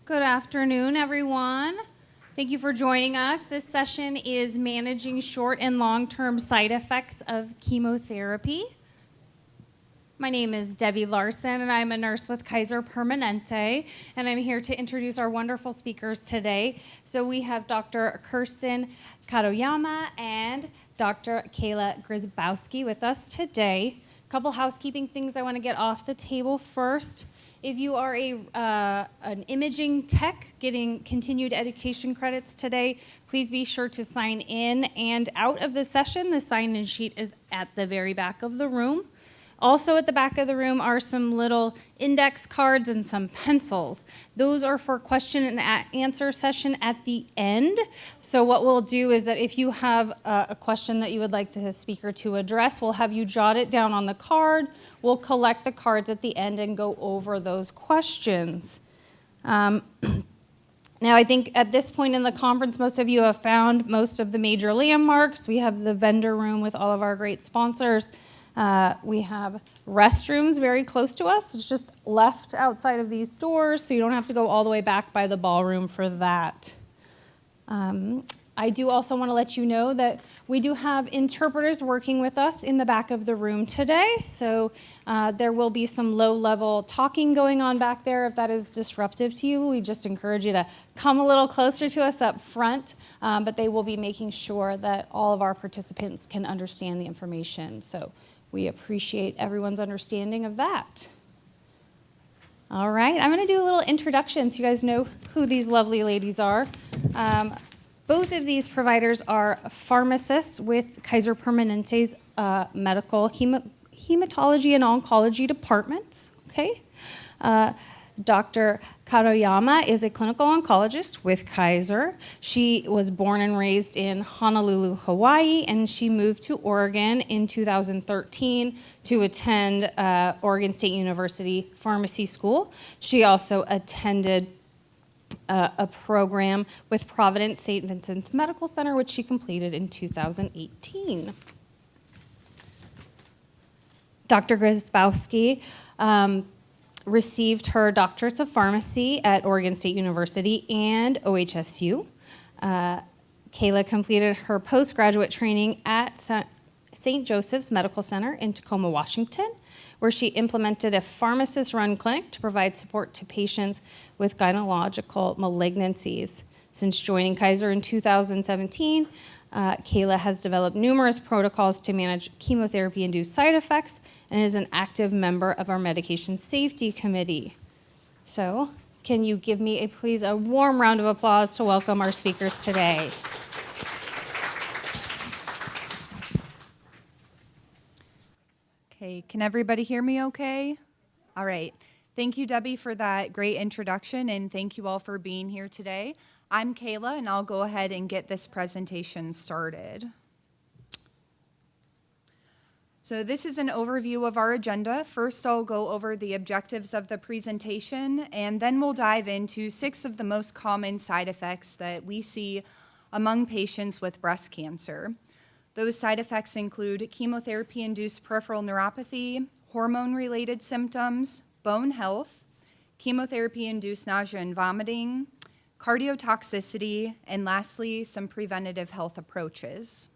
Good afternoon, everyone. Thank you for joining us. This session is managing short and long-term side effects of chemotherapy. My name is Debbie Larson, and I'm a nurse with Kaiser Permanente, and I'm here to introduce our wonderful speakers today. So we have Dr. Kirsten Kadoyama and Dr. Kayla Grzybowski with us today. A couple housekeeping things I want to get off the table first. If you are an imaging tech getting continued education credits today, please be sure to sign in and out of the session. The sign-in sheet is at the very back of the room. Also at the back of the room are some little index cards and some pencils. Those are for question and answer session at the end. So what we'll do is that if you have a question that you would like the speaker to address, we'll have you jot it down on the card. We'll collect the cards at the end and go over those questions. Now, I think at this point in the conference, most of you have found most of the major landmarks. We have the vendor room with all of our great sponsors. We have restrooms very close to us. It's just left outside of these doors, so you don't have to go all the way back by the ballroom for that. I do also want to let you know that we do have interpreters working with us in the back of the room today, so there will be some low-level talking going on back there. If that is disruptive to you, we just encourage you to come a little closer to us up front, but they will be making sure that all of our participants can understand the information. So we appreciate everyone's understanding of that. All right, I'm going to do a little introduction so you guys know who these lovely ladies are. Both of these providers are pharmacists with Kaiser Permanente's medical hematology and oncology departments. Okay, Dr. Kadoyama is a clinical oncologist with Kaiser. She was born and raised in Honolulu, Hawaii, and she moved to Oregon in 2013 to attend Oregon State University Pharmacy School. She also attended a program with Providence St. Vincent's Medical Center, which she completed in 2018. Dr. Grzybowski received her doctorates of pharmacy at Oregon State University and OHSU. Kayla completed her postgraduate training at St. Joseph's Medical Center in Tacoma, Washington, where she implemented a pharmacist-run clinic to provide support to patients with gynecological malignancies. Since joining Kaiser in 2017, Kayla has developed numerous protocols to manage chemotherapy-induced side effects and is an active member of our Medication Safety Committee. So, can you give me, please, a warm round of applause to welcome our speakers today. Okay, can everybody hear me okay? All right. Thank you, Debbie, for that great introduction, and thank you all for being here today. I'm Kayla, and I'll go ahead and get this presentation started. So this is an overview of our agenda. First, I'll go over the objectives of the presentation, and then we'll dive into 6 of the most common side effects that we see among patients with breast cancer. Those side effects include chemotherapy-induced peripheral neuropathy, hormone-related symptoms, bone health, chemotherapy-induced nausea and vomiting, cardiotoxicity, and lastly, some preventative health approaches.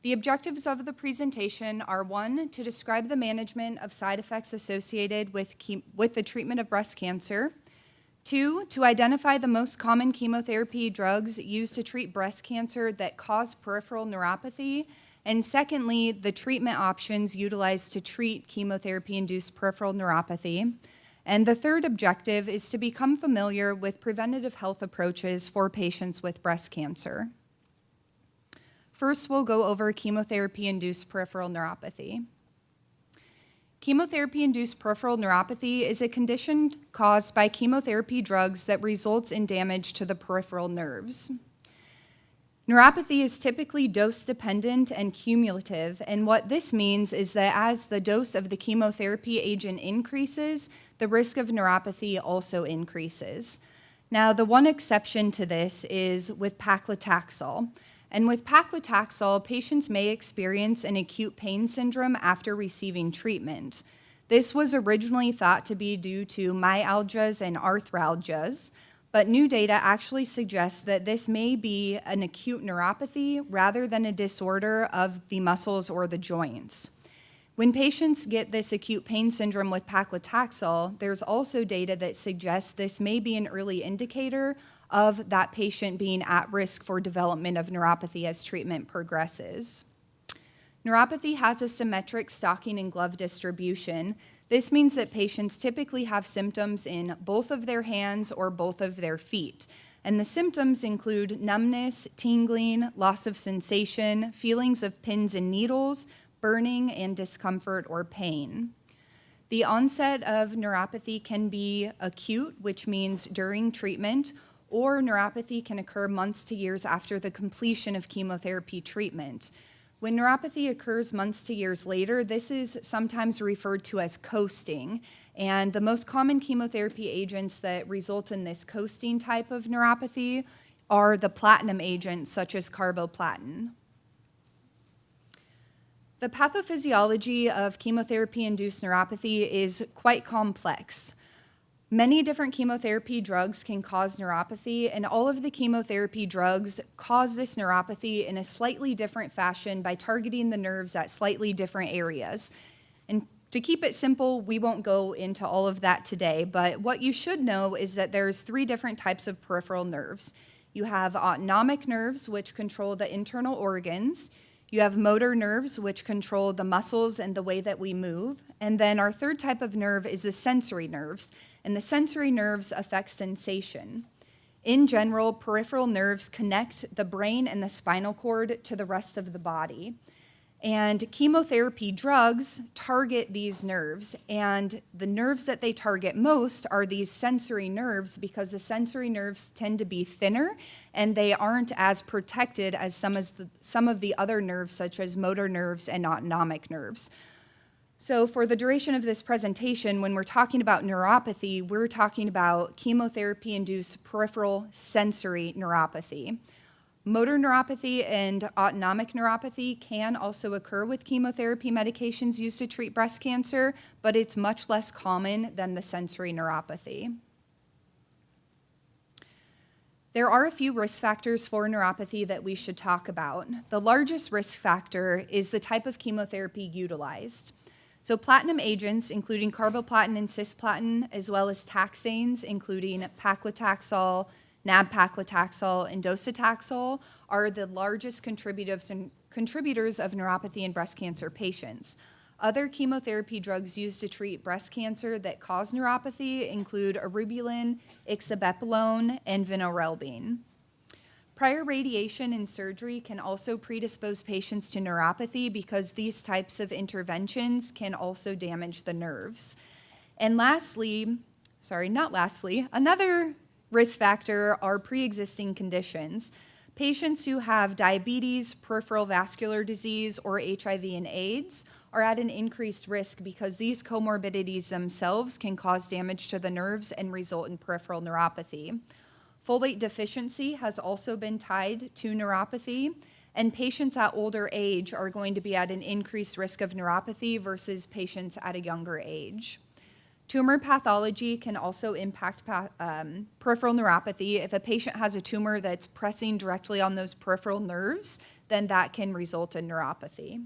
The objectives of the presentation are 1, to describe the management of side effects associated with the treatment of breast cancer, 2, to identify the most common chemotherapy drugs used to treat breast cancer that cause peripheral neuropathy, and secondly, the treatment options utilized to treat chemotherapy-induced peripheral neuropathy. And the third objective is to become familiar with preventative health approaches for patients with breast cancer. First, we'll go over chemotherapy-induced peripheral neuropathy. Chemotherapy-induced peripheral neuropathy is a condition caused by chemotherapy drugs that results in damage to the peripheral nerves. Neuropathy is typically dose-dependent and cumulative, and what this means is that as the dose of the chemotherapy agent increases, the risk of neuropathy also increases. Now, the one exception to this is with paclitaxel. And with paclitaxel, patients may experience an acute pain syndrome after receiving treatment. This was originally thought to be due to myalgias and arthralgias, but new data actually suggests that this may be an acute neuropathy rather than a disorder of the muscles or the joints. When patients get this acute pain syndrome with paclitaxel, there's also data that suggests this may be an early indicator of that patient being at risk for development of neuropathy as treatment progresses. Neuropathy has a symmetric stocking and glove distribution. This means that patients typically have symptoms in both of their hands or both of their feet. And the symptoms include numbness, tingling, loss of sensation, feelings of pins and needles, burning, and discomfort or pain. The onset of neuropathy can be acute, which means during treatment, or neuropathy can occur months to years after the completion of chemotherapy treatment. When neuropathy occurs months to years later, this is sometimes referred to as coasting. And the most common chemotherapy agents that result in this coasting type of neuropathy are the platinum agents such as carboplatin. The pathophysiology of chemotherapy-induced neuropathy is quite complex. Many different chemotherapy drugs can cause neuropathy, and all of the chemotherapy drugs cause this neuropathy in a slightly different fashion by targeting the nerves at slightly different areas. And to keep it simple, we won't go into all of that today, but what you should know is that there's 3 different types of peripheral nerves. You have autonomic nerves, which control the internal organs. You have motor nerves, which control the muscles and the way that we move. And then our 3rd type of nerve is the sensory nerves, and the sensory nerves affect sensation. In general, peripheral nerves connect the brain and the spinal cord to the rest of the body. And chemotherapy drugs target these nerves, and the nerves that they target most are these sensory nerves because the sensory nerves tend to be thinner and they aren't as protected as some of the other nerves such as motor nerves and autonomic nerves. So for the duration of this presentation, when we're talking about neuropathy, we're talking about chemotherapy-induced peripheral sensory neuropathy. Motor neuropathy and autonomic neuropathy can also occur with chemotherapy medications used to treat breast cancer, but it's much less common than the sensory neuropathy. There are a few risk factors for neuropathy that we should talk about. The largest risk factor is the type of chemotherapy utilized. So platinum agents, including carboplatin and cisplatin, as well as taxanes, including paclitaxel, nab-paclitaxel, and docetaxel, are the largest contributors of neuropathy in breast cancer patients. Other chemotherapy drugs used to treat breast cancer that cause neuropathy include eribulin, ixabepilone, and vinorelbine. Prior radiation and surgery can also predispose patients to neuropathy because these types of interventions can also damage the nerves. And another risk factor are pre-existing conditions. Patients who have diabetes, peripheral vascular disease, or HIV and AIDS are at an increased risk because these comorbidities themselves can cause damage to the nerves and result in peripheral neuropathy. Folate deficiency has also been tied to neuropathy, and patients at older age are going to be at an increased risk of neuropathy versus patients at a younger age. Tumor pathology can also impact peripheral neuropathy. If a patient has a tumor that's pressing directly on those peripheral nerves, then that can result in neuropathy.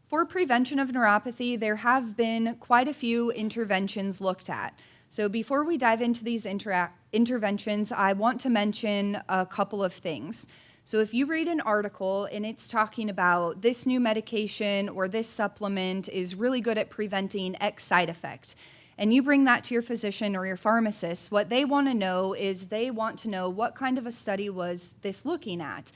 For prevention of neuropathy, there have been quite a few interventions looked at. So before we dive into these interventions, I want to mention a couple of things. So if you read an article and it's talking about this new medication or this supplement is really good at preventing X side effect, and you bring that to your physician or your pharmacist, what they want to know is they want to know what kind of a study was this looking at.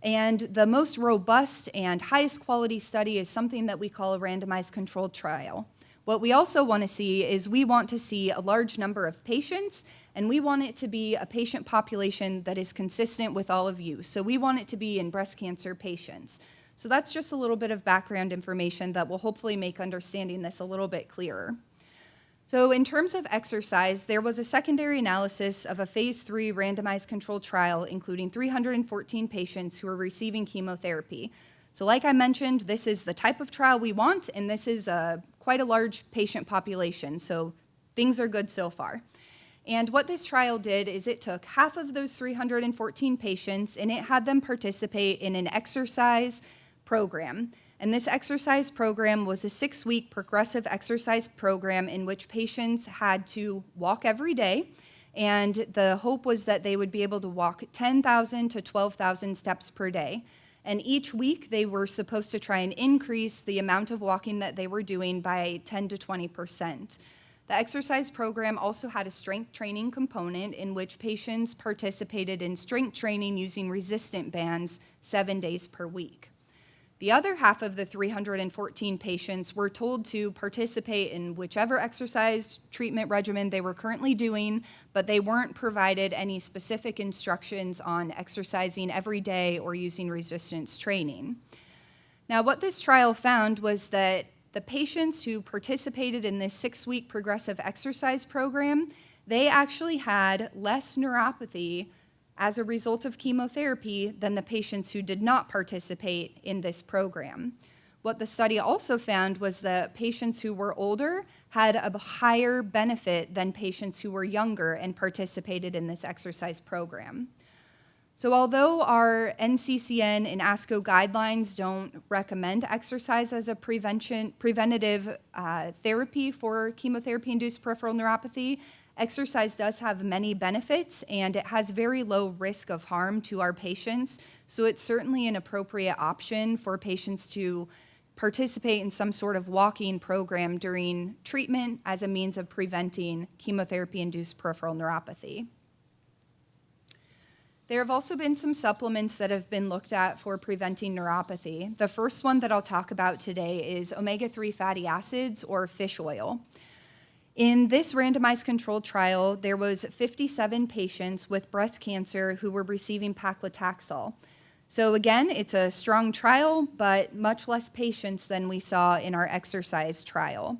And the most robust and highest quality study is something that we call a randomized controlled trial. What we also want to see is we want to see a large number of patients, and we want it to be a patient population that is consistent with all of you. So we want it to be in breast cancer patients. So that's just a little bit of background information that will hopefully make understanding this a little bit clearer. So in terms of exercise, there was a secondary analysis of a phase 3 randomized controlled trial, including 314 patients who were receiving chemotherapy. So like I mentioned, this is the type of trial we want, and this is quite a large patient population, so things are good so far. And what this trial did is it took half of those 314 patients and it had them participate in an exercise program. And this exercise program was a 6-week progressive exercise program in which patients had to walk every day. And the hope was that they would be able to walk 10,000 to 12,000 steps per day. And each week they were supposed to try and increase the amount of walking that they were doing by 10 to 20%. The exercise program also had a strength training component in which patients participated in strength training using resistant bands 7 days per week. The other half of the 314 patients were told to participate in whichever exercise treatment regimen they were currently doing, but they weren't provided any specific instructions on exercising every day or using resistance training. Now, what this trial found was that the patients who participated in this 6-week progressive exercise program, they actually had less neuropathy as a result of chemotherapy than the patients who did not participate in this program. What the study also found was that patients who were older had a higher benefit than patients who were younger and participated in this exercise program. So although our NCCN and ASCO guidelines don't recommend exercise as a preventative therapy for chemotherapy-induced peripheral neuropathy, exercise does have many benefits and it has very low risk of harm to our patients. So it's certainly an appropriate option for patients to participate in some sort of walking program during treatment as a means of preventing chemotherapy-induced peripheral neuropathy. There have also been some supplements that have been looked at for preventing neuropathy. The first one that I'll talk about today is omega-3 fatty acids, or fish oil. In this randomized controlled trial, there was 57 patients with breast cancer who were receiving paclitaxel. So again, it's a strong trial, but much less patients than we saw in our exercise trial.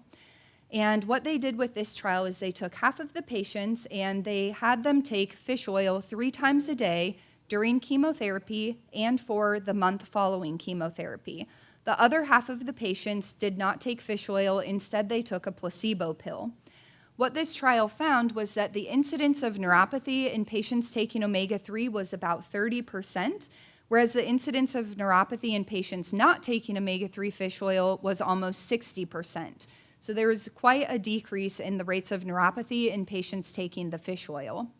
And what they did with this trial is they took half of the patients and they had them take fish oil 3 times a day during chemotherapy and for the month following chemotherapy. The other half of the patients did not take fish oil. Instead, they took a placebo pill. What this trial found was that the incidence of neuropathy in patients taking omega-3 was about 30%, whereas the incidence of neuropathy in patients not taking omega-3 fish oil was almost 60%. So there was quite a decrease in the rates of neuropathy in patients taking the fish oil.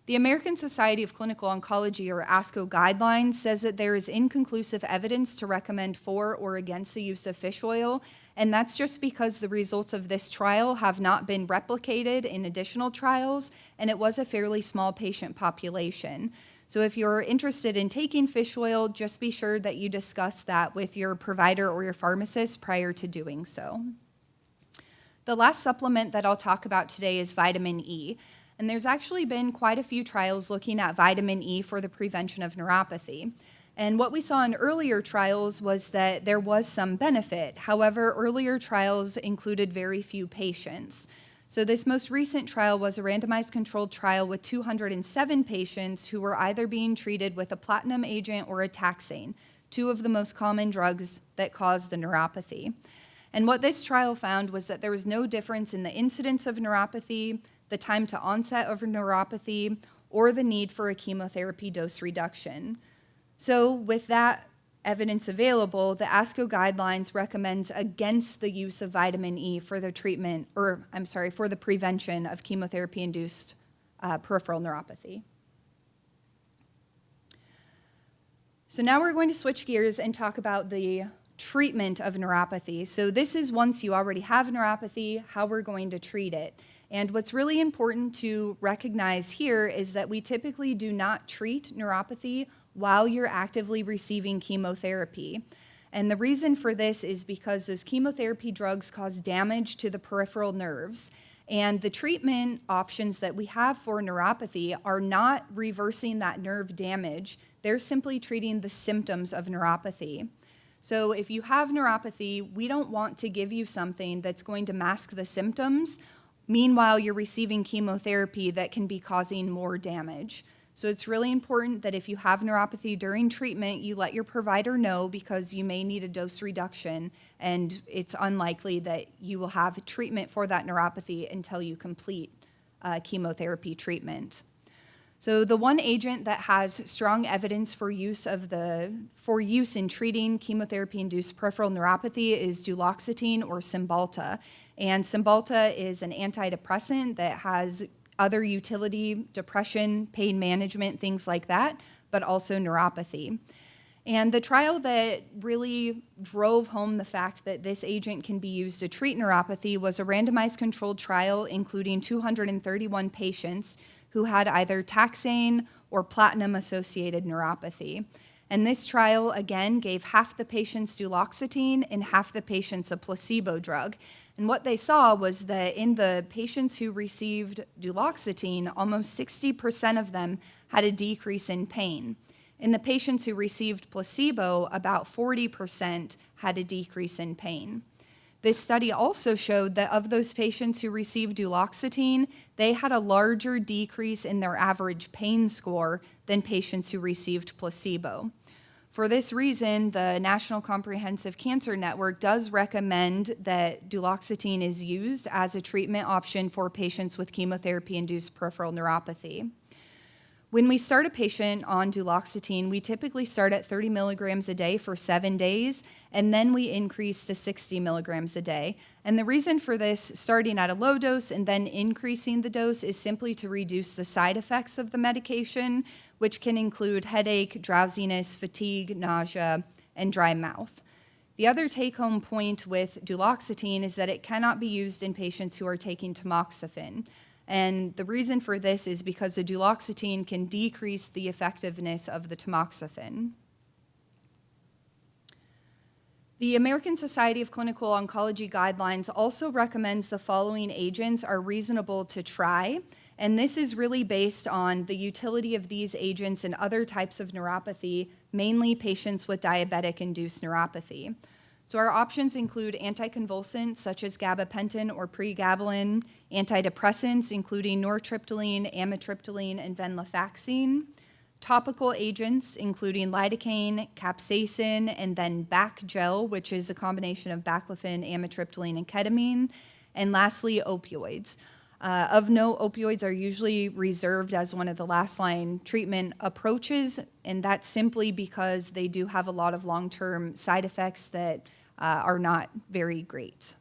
The American Society of Clinical Oncology, or ASCO guidelines, says that there is inconclusive evidence to recommend for or against the use of fish oil, and that's just because the results of this trial have not been replicated in additional trials, and it was a fairly small patient population. So if you're interested in taking fish oil, just be sure that you discuss that with your provider or your pharmacist prior to doing so. The last supplement that I'll talk about today is vitamin E. And there's actually been quite a few trials looking at vitamin E for the prevention of neuropathy. And what we saw in earlier trials was that there was some benefit. However, earlier trials included very few patients. So this most recent trial was a randomized controlled trial with 207 patients who were either being treated with a platinum agent or a taxane, 2 of the most common drugs that cause the neuropathy. And what this trial found was that there was no difference in the incidence of neuropathy, the time to onset of neuropathy, or the need for a chemotherapy dose reduction. So with that evidence available, the ASCO guidelines recommends against the use of vitamin E for the for the prevention of chemotherapy-induced peripheral neuropathy. So now we're going to switch gears and talk about the treatment of neuropathy. So this is once you already have neuropathy, how we're going to treat it. And what's really important to recognize here is that we typically do not treat neuropathy while you're actively receiving chemotherapy. And the reason for this is because those chemotherapy drugs cause damage to the peripheral nerves. And the treatment options that we have for neuropathy are not reversing that nerve damage. They're simply treating the symptoms of neuropathy. So if you have neuropathy, we don't want to give you something that's going to mask the symptoms. Meanwhile, you're receiving chemotherapy that can be causing more damage. So it's really important that if you have neuropathy during treatment, you let your provider know, because you may need a dose reduction, and it's unlikely that you will have treatment for that neuropathy until you complete chemotherapy treatment. So the one agent that has strong evidence for use in treating chemotherapy-induced peripheral neuropathy is duloxetine or Cymbalta. And Cymbalta is an antidepressant that has other utility, depression, pain management, things like that, but also neuropathy. And the trial that really drove home the fact that this agent can be used to treat neuropathy was a randomized controlled trial including 231 patients who had either taxane or platinum-associated neuropathy. And this trial, again, gave half the patients duloxetine and half the patients a placebo drug. And what they saw was that in the patients who received duloxetine, almost 60% of them had a decrease in pain. In the patients who received placebo, about 40% had a decrease in pain. This study also showed that of those patients who received duloxetine, they had a larger decrease in their average pain score than patients who received placebo. For this reason, the National Comprehensive Cancer Network does recommend that duloxetine is used as a treatment option for patients with chemotherapy-induced peripheral neuropathy. When we start a patient on duloxetine, we typically start at 30 milligrams a day for 7 days, and then we increase to 60 milligrams a day. And the reason for this, starting at a low dose and then increasing the dose, is simply to reduce the side effects of the medication, which can include headache, drowsiness, fatigue, nausea, and dry mouth. The other take-home point with duloxetine is that it cannot be used in patients who are taking tamoxifen. And the reason for this is because the duloxetine can decrease the effectiveness of the tamoxifen. The American Society of Clinical Oncology guidelines also recommends the following agents are reasonable to try, and this is really based on the utility of these agents in other types of neuropathy, mainly patients with diabetic-induced neuropathy. So our options include anticonvulsants such as gabapentin or pregabalin, antidepressants including nortriptyline, amitriptyline, and venlafaxine, topical agents including lidocaine, capsaicin, and then BAC gel, which is a combination of baclofen, amitriptyline, and ketamine, and lastly, opioids. Of note, opioids are usually reserved as one of the last-line treatment approaches, and that's simply because they do have a lot of long-term side effects that are not very great.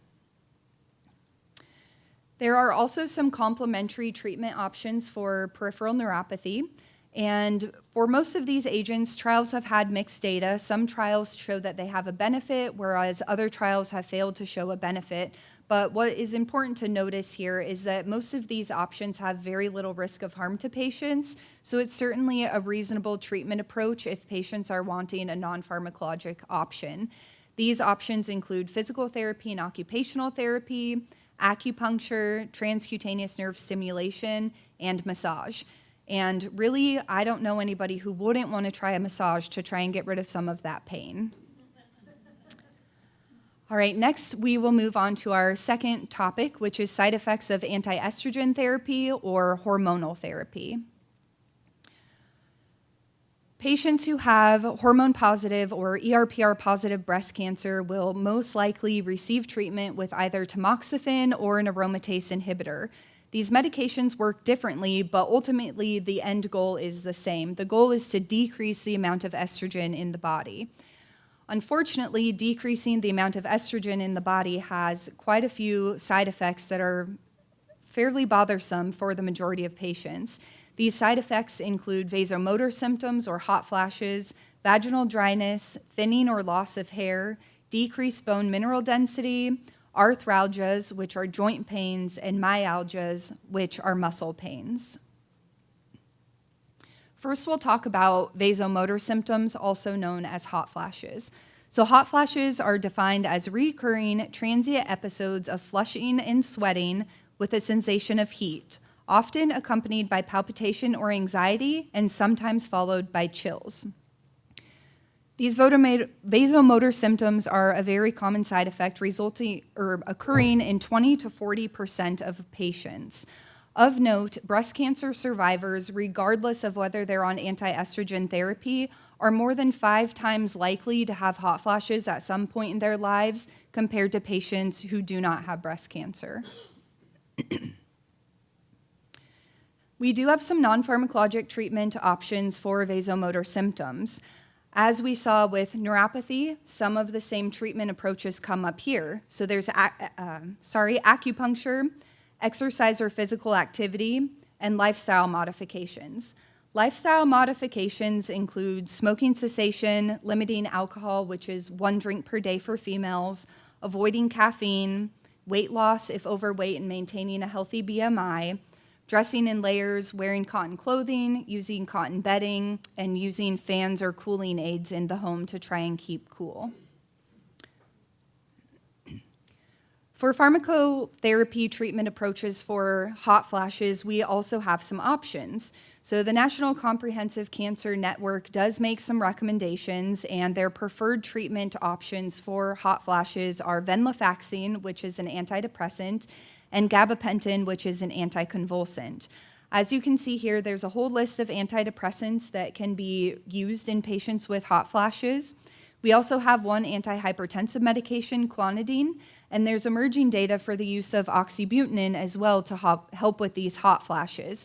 There are also some complementary treatment options for peripheral neuropathy. And for most of these agents, trials have had mixed data. Some trials show that they have a benefit, whereas other trials have failed to show a benefit. But what is important to notice here is that most of these options have very little risk of harm to patients, so it's certainly a reasonable treatment approach if patients are wanting a non-pharmacologic option. These options include physical therapy and occupational therapy, acupuncture, transcutaneous nerve stimulation, and massage. And really, I don't know anybody who wouldn't want to try a massage to try and get rid of some of that pain. All right, next we will move on to our second topic, which is side effects of anti-estrogen therapy or hormonal therapy. Patients who have hormone-positive or ERPR-positive breast cancer will most likely receive treatment with either tamoxifen or an aromatase inhibitor. These medications work differently, but ultimately the end goal is the same. The goal is to decrease the amount of estrogen in the body. Unfortunately, decreasing the amount of estrogen in the body has quite a few side effects that are fairly bothersome for the majority of patients. These side effects include vasomotor symptoms or hot flashes, vaginal dryness, thinning or loss of hair, decreased bone mineral density, arthralgias, which are joint pains, and myalgias, which are muscle pains. First, we'll talk about vasomotor symptoms, also known as hot flashes. So hot flashes are defined as recurring transient episodes of flushing and sweating with a sensation of heat, often accompanied by palpitation or anxiety, and sometimes followed by chills. These vasomotor symptoms are a very common side effect occurring in 20 to 40% of patients. Of note, breast cancer survivors, regardless of whether they're on anti-estrogen therapy, are more than 5 times likely to have hot flashes at some point in their lives compared to patients who do not have breast cancer. We do have some non-pharmacologic treatment options for vasomotor symptoms. As we saw with neuropathy, some of the same treatment approaches come up here. So there's acupuncture, exercise or physical activity, and lifestyle modifications. Lifestyle modifications include smoking cessation, limiting alcohol, which is 1 drink per day for females, avoiding caffeine, weight loss if overweight and maintaining a healthy BMI, dressing in layers, wearing cotton clothing, using cotton bedding, and using fans or cooling aids in the home to try and keep cool. For pharmacotherapy treatment approaches for hot flashes, we also have some options. So the National Comprehensive Cancer Network does make some recommendations, and their preferred treatment options for hot flashes are venlafaxine, which is an antidepressant, and gabapentin, which is an anticonvulsant. As you can see here, there's a whole list of antidepressants that can be used in patients with hot flashes. We also have one antihypertensive medication, clonidine, and there's emerging data for the use of oxybutynin as well to help with these hot flashes.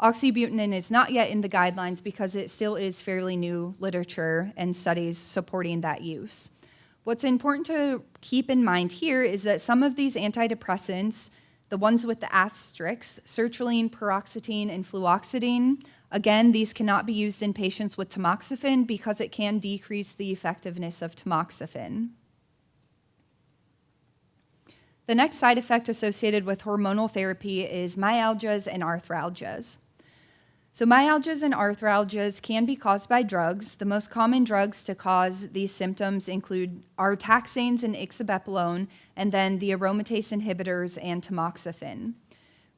Oxybutynin is not yet in the guidelines because it still is fairly new literature and studies supporting that use. What's important to keep in mind here is that some of these antidepressants, the ones with the asterisks, sertraline, paroxetine, and fluoxetine, again, these cannot be used in patients with tamoxifen because it can decrease the effectiveness of tamoxifen. The next side effect associated with hormonal therapy is myalgias and arthralgias. So myalgias and arthralgias can be caused by drugs. The most common drugs to cause these symptoms include taxanes and ixabepilone, and then the aromatase inhibitors and tamoxifen.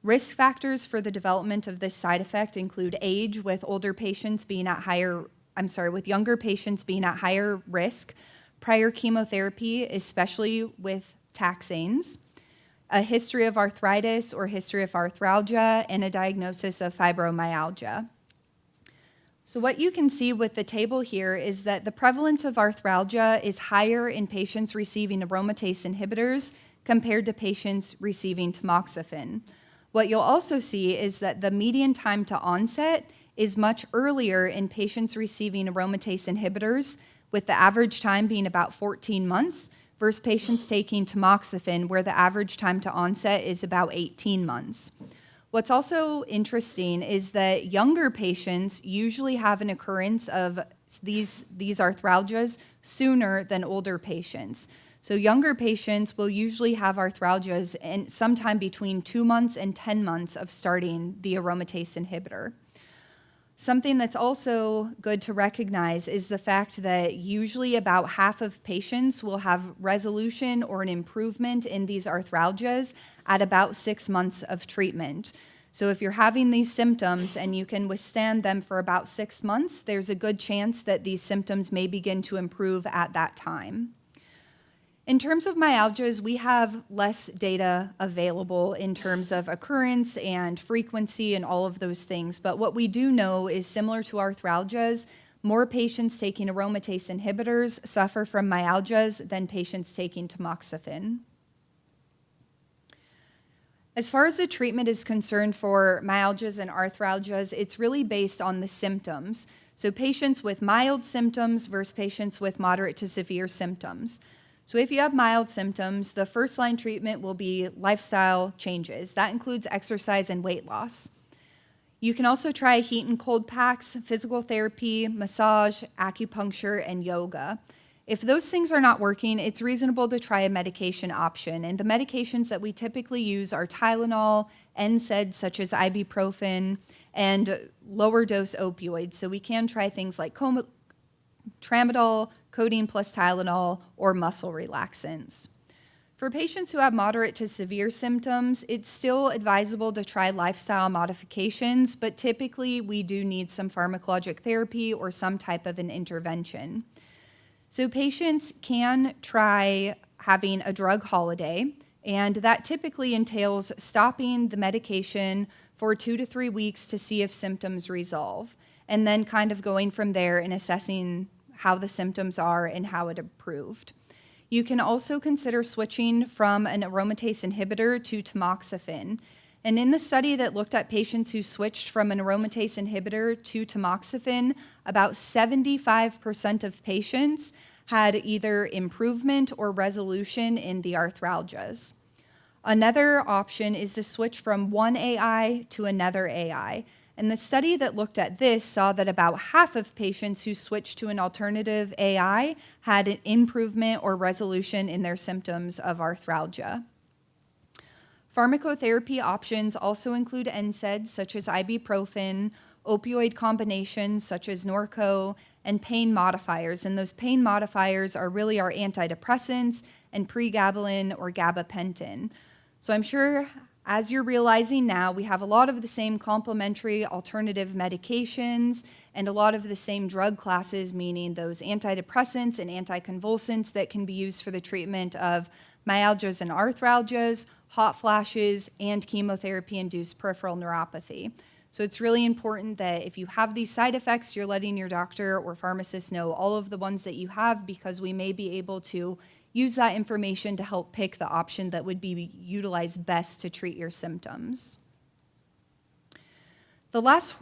Risk factors for the development of this side effect include age, with younger patients being at higher risk, prior chemotherapy, especially with taxanes, a history of arthritis or history of arthralgia, and a diagnosis of fibromyalgia. So what you can see with the table here is that the prevalence of arthralgia is higher in patients receiving aromatase inhibitors compared to patients receiving tamoxifen. What you'll also see is that the median time to onset is much earlier in patients receiving aromatase inhibitors, with the average time being about 14 months, versus patients taking tamoxifen, where the average time to onset is about 18 months. What's also interesting is that younger patients usually have an occurrence of these arthralgias sooner than older patients. So younger patients will usually have arthralgias sometime between 2 months and 10 months of starting the aromatase inhibitor. Something that's also good to recognize is the fact that usually about half of patients will have resolution or an improvement in these arthralgias at about 6 months of treatment. So if you're having these symptoms and you can withstand them for about 6 months, there's a good chance that these symptoms may begin to improve at that time. In terms of myalgias, we have less data available in terms of occurrence and frequency and all of those things, but what we do know is similar to arthralgias, more patients taking aromatase inhibitors suffer from myalgias than patients taking tamoxifen. As far as the treatment is concerned for myalgias and arthralgias, it's really based on the symptoms. So patients with mild symptoms versus patients with moderate to severe symptoms. So if you have mild symptoms, the first line treatment will be lifestyle changes. That includes exercise and weight loss. You can also try heat and cold packs, physical therapy, massage, acupuncture, and yoga. If those things are not working, it's reasonable to try a medication option. And the medications that we typically use are Tylenol, NSAIDs such as ibuprofen, and lower dose opioids. So we can try things like tramadol, codeine plus Tylenol, or muscle relaxants. For patients who have moderate to severe symptoms, it's still advisable to try lifestyle modifications, but typically we do need some pharmacologic therapy or some type of an intervention. So patients can try having a drug holiday, and that typically entails stopping the medication for 2 to 3 weeks to see if symptoms resolve, and then kind of going from there and assessing how the symptoms are and how it improved. You can also consider switching from an aromatase inhibitor to tamoxifen. And in the study that looked at patients who switched from an aromatase inhibitor to tamoxifen, about 75% of patients had either improvement or resolution in the arthralgias. Another option is to switch from one AI to another AI. And the study that looked at this saw that about half of patients who switched to an alternative AI had an improvement or resolution in their symptoms of arthralgia. Pharmacotherapy options also include NSAIDs such as ibuprofen, opioid combinations such as Norco, and pain modifiers. And those pain modifiers are really our antidepressants and pregabalin or gabapentin. So I'm sure, as you're realizing now, we have a lot of the same complementary alternative medications and a lot of the same drug classes, meaning those antidepressants and anticonvulsants that can be used for the treatment of myalgias and arthralgias, hot flashes, and chemotherapy-induced peripheral neuropathy. So it's really important that if you have these side effects, you're letting your doctor or pharmacist know all of the ones that you have, because we may be able to use that information to help pick the option that would be utilized best to treat your symptoms. The last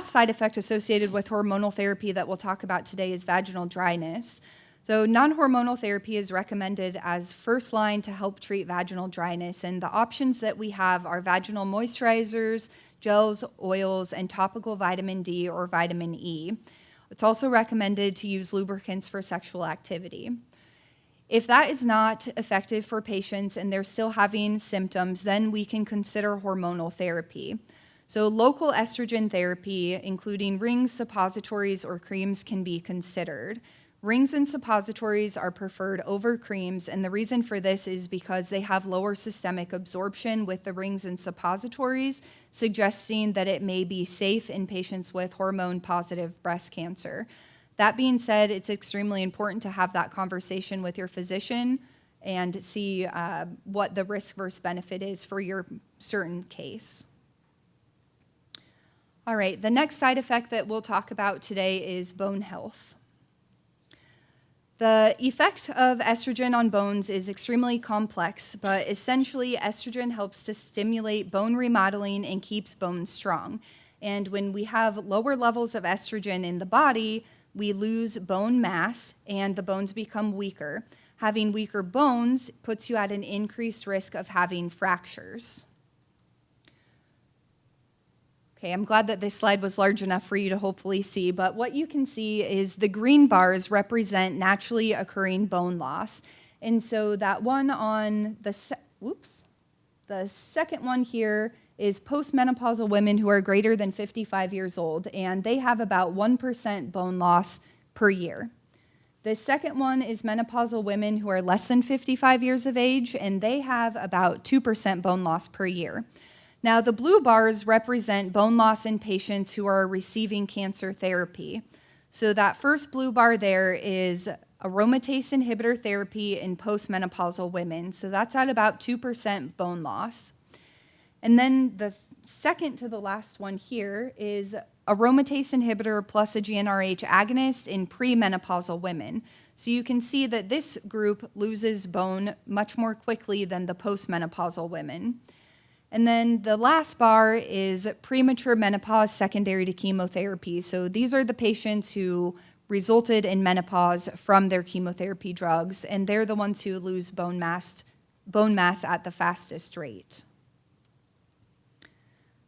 side effect associated with hormonal therapy that we'll talk about today is vaginal dryness. So non-hormonal therapy is recommended as first line to help treat vaginal dryness, and the options that we have are vaginal moisturizers, gels, oils, and topical vitamin D or vitamin E. It's also recommended to use lubricants for sexual activity. If that is not effective for patients and they're still having symptoms, then we can consider hormonal therapy. So local estrogen therapy, including rings, suppositories, or creams, can be considered. Rings and suppositories are preferred over creams, and the reason for this is because they have lower systemic absorption with the rings and suppositories, suggesting that it may be safe in patients with hormone-positive breast cancer. That being said, it's extremely important to have that conversation with your physician and see what the risk versus benefit is for your certain case. All right, the next side effect that we'll talk about today is bone health. The effect of estrogen on bones is extremely complex, but essentially estrogen helps to stimulate bone remodeling and keeps bones strong. And when we have lower levels of estrogen in the body, we lose bone mass and the bones become weaker. Having weaker bones puts you at an increased risk of having fractures. Okay, I'm glad that this slide was large enough for you to hopefully see, but what you can see is the green bars represent naturally occurring bone loss. And so that one on the second one here is postmenopausal women who are greater than 55 years old, and they have about 1% bone loss per year. The second one is menopausal women who are less than 55 years of age, and they have about 2% bone loss per year. Now, the blue bars represent bone loss in patients who are receiving cancer therapy. So that first blue bar there is aromatase inhibitor therapy in postmenopausal women. So that's at about 2% bone loss. And then the second to the last one here is aromatase inhibitor plus a GnRH agonist in premenopausal women. So you can see that this group loses bone much more quickly than the postmenopausal women. And then the last bar is premature menopause secondary to chemotherapy. So these are the patients who resulted in menopause from their chemotherapy drugs, and they're the ones who lose bone mass at the fastest rate.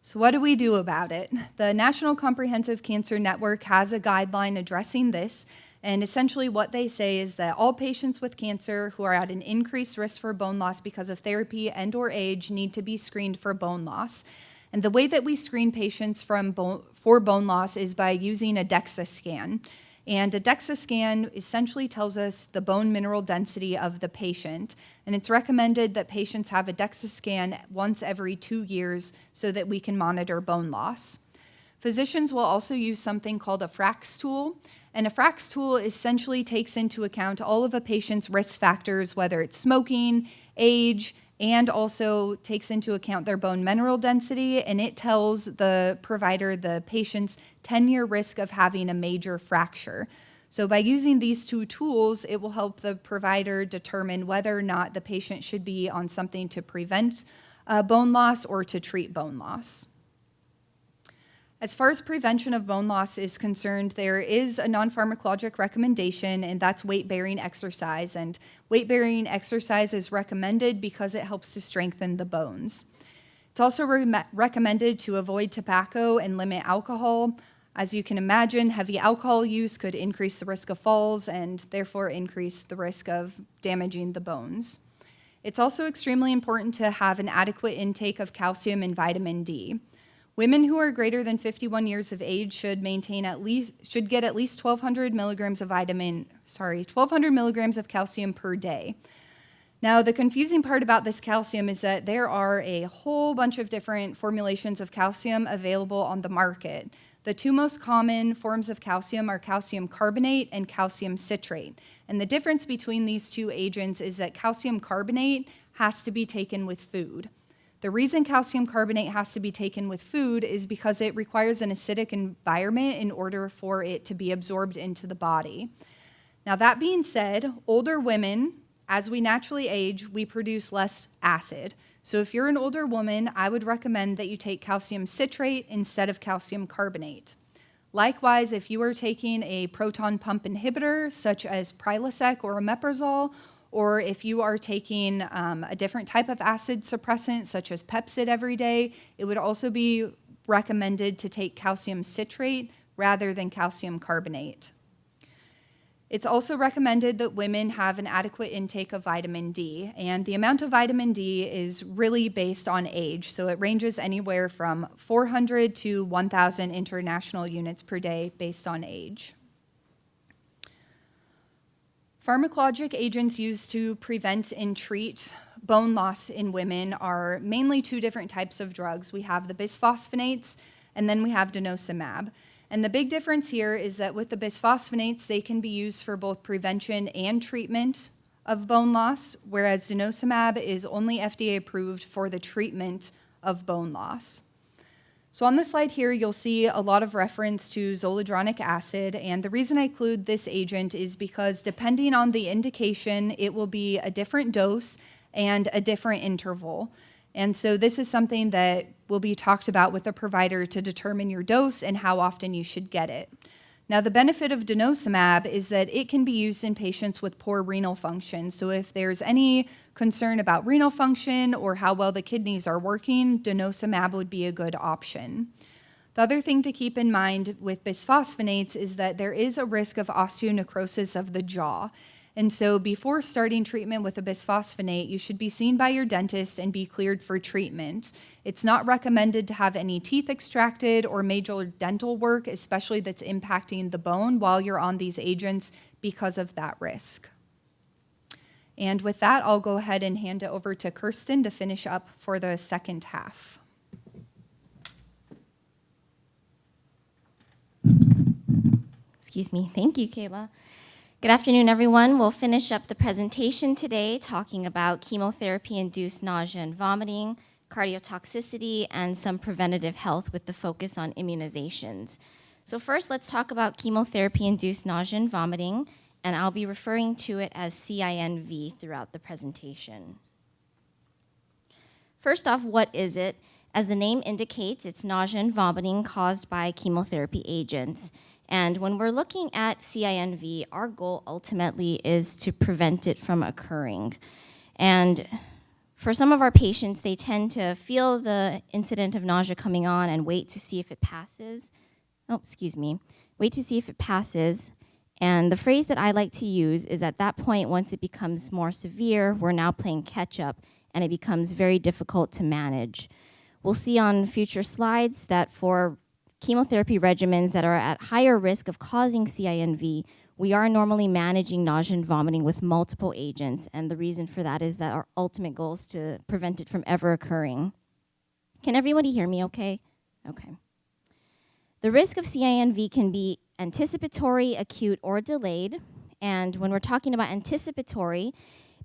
So what do we do about it? The National Comprehensive Cancer Network has a guideline addressing this, and essentially what they say is that all patients with cancer who are at an increased risk for bone loss because of therapy and or age need to be screened for bone loss. And the way that we screen patients for bone loss is by using a DEXA scan. And a DEXA scan essentially tells us the bone mineral density of the patient. And it's recommended that patients have a DEXA scan once every 2 years so that we can monitor bone loss. Physicians will also use something called a FRAX tool. And a FRAX tool essentially takes into account all of a patient's risk factors, whether it's smoking, age, and also takes into account their bone mineral density, and it tells the provider the patient's 10-year risk of having a major fracture. So by using these two tools, it will help the provider determine whether or not the patient should be on something to prevent bone loss or to treat bone loss. As far as prevention of bone loss is concerned, there is a non-pharmacologic recommendation, and that's weight-bearing exercise. And weight-bearing exercise is recommended because it helps to strengthen the bones. It's also recommended to avoid tobacco and limit alcohol. As you can imagine, heavy alcohol use could increase the risk of falls and therefore increase the risk of damaging the bones. It's also extremely important to have an adequate intake of calcium and vitamin D. Women who are greater than 51 years of age should get at least 1,200 milligrams of 1,200 milligrams of calcium per day. Now, the confusing part about this calcium is that there are a whole bunch of different formulations of calcium available on the market. The two most common forms of calcium are calcium carbonate and calcium citrate. And the difference between these two agents is that calcium carbonate has to be taken with food. The reason calcium carbonate has to be taken with food is because it requires an acidic environment in order for it to be absorbed into the body. Now, that being said, older women, as we naturally age, we produce less acid. So if you're an older woman, I would recommend that you take calcium citrate instead of calcium carbonate. Likewise, if you are taking a proton pump inhibitor, such as Prilosec or omeprazole, or if you are taking a different type of acid suppressant, such as Pepcid every day, it would also be recommended to take calcium citrate rather than calcium carbonate. It's also recommended that women have an adequate intake of vitamin D, and the amount of vitamin D is really based on age, so it ranges anywhere from 400 to 1,000 international units per day based on age. Pharmacologic agents used to prevent and treat bone loss in women are mainly two different types of drugs. We have the bisphosphonates, and then we have denosumab. And the big difference here is that with the bisphosphonates, they can be used for both prevention and treatment of bone loss, whereas denosumab is only FDA approved for the treatment of bone loss. So on the slide here, you'll see a lot of reference to zoledronic acid, and the reason I include this agent is because depending on the indication, it will be a different dose and a different interval. And so this is something that will be talked about with the provider to determine your dose and how often you should get it. Now, the benefit of denosumab is that it can be used in patients with poor renal function. So if there's any concern about renal function or how well the kidneys are working, denosumab would be a good option. The other thing to keep in mind with bisphosphonates is that there is a risk of osteonecrosis of the jaw. And so before starting treatment with a bisphosphonate, you should be seen by your dentist and be cleared for treatment. It's not recommended to have any teeth extracted or major dental work, especially that's impacting the bone while you're on these agents because of that risk. And with that, I'll go ahead and hand it over to Kirsten to finish up for the second half. Excuse me. Thank you, Kayla. Good afternoon, everyone. We'll finish up the presentation today talking about chemotherapy-induced nausea and vomiting, cardiotoxicity, and some preventative health with the focus on immunizations. So first, let's talk about chemotherapy-induced nausea and vomiting, and I'll be referring to it as CINV throughout the presentation. First off, what is it? As the name indicates, it's nausea and vomiting caused by chemotherapy agents. And when we're looking at CINV, our goal ultimately is to prevent it from occurring. And for some of our patients, they tend to feel the incident of nausea coming on and wait to see if it passes. Wait to see if it passes. And the phrase that I like to use is at that point, once it becomes more severe, we're now playing catch up, and it becomes very difficult to manage. We'll see on future slides that for chemotherapy regimens that are at higher risk of causing CINV, we are normally managing nausea and vomiting with multiple agents, and the reason for that is that our ultimate goal is to prevent it from ever occurring. Can everybody hear me okay? Okay. The risk of CINV can be anticipatory, acute, or delayed, and when we're talking about anticipatory,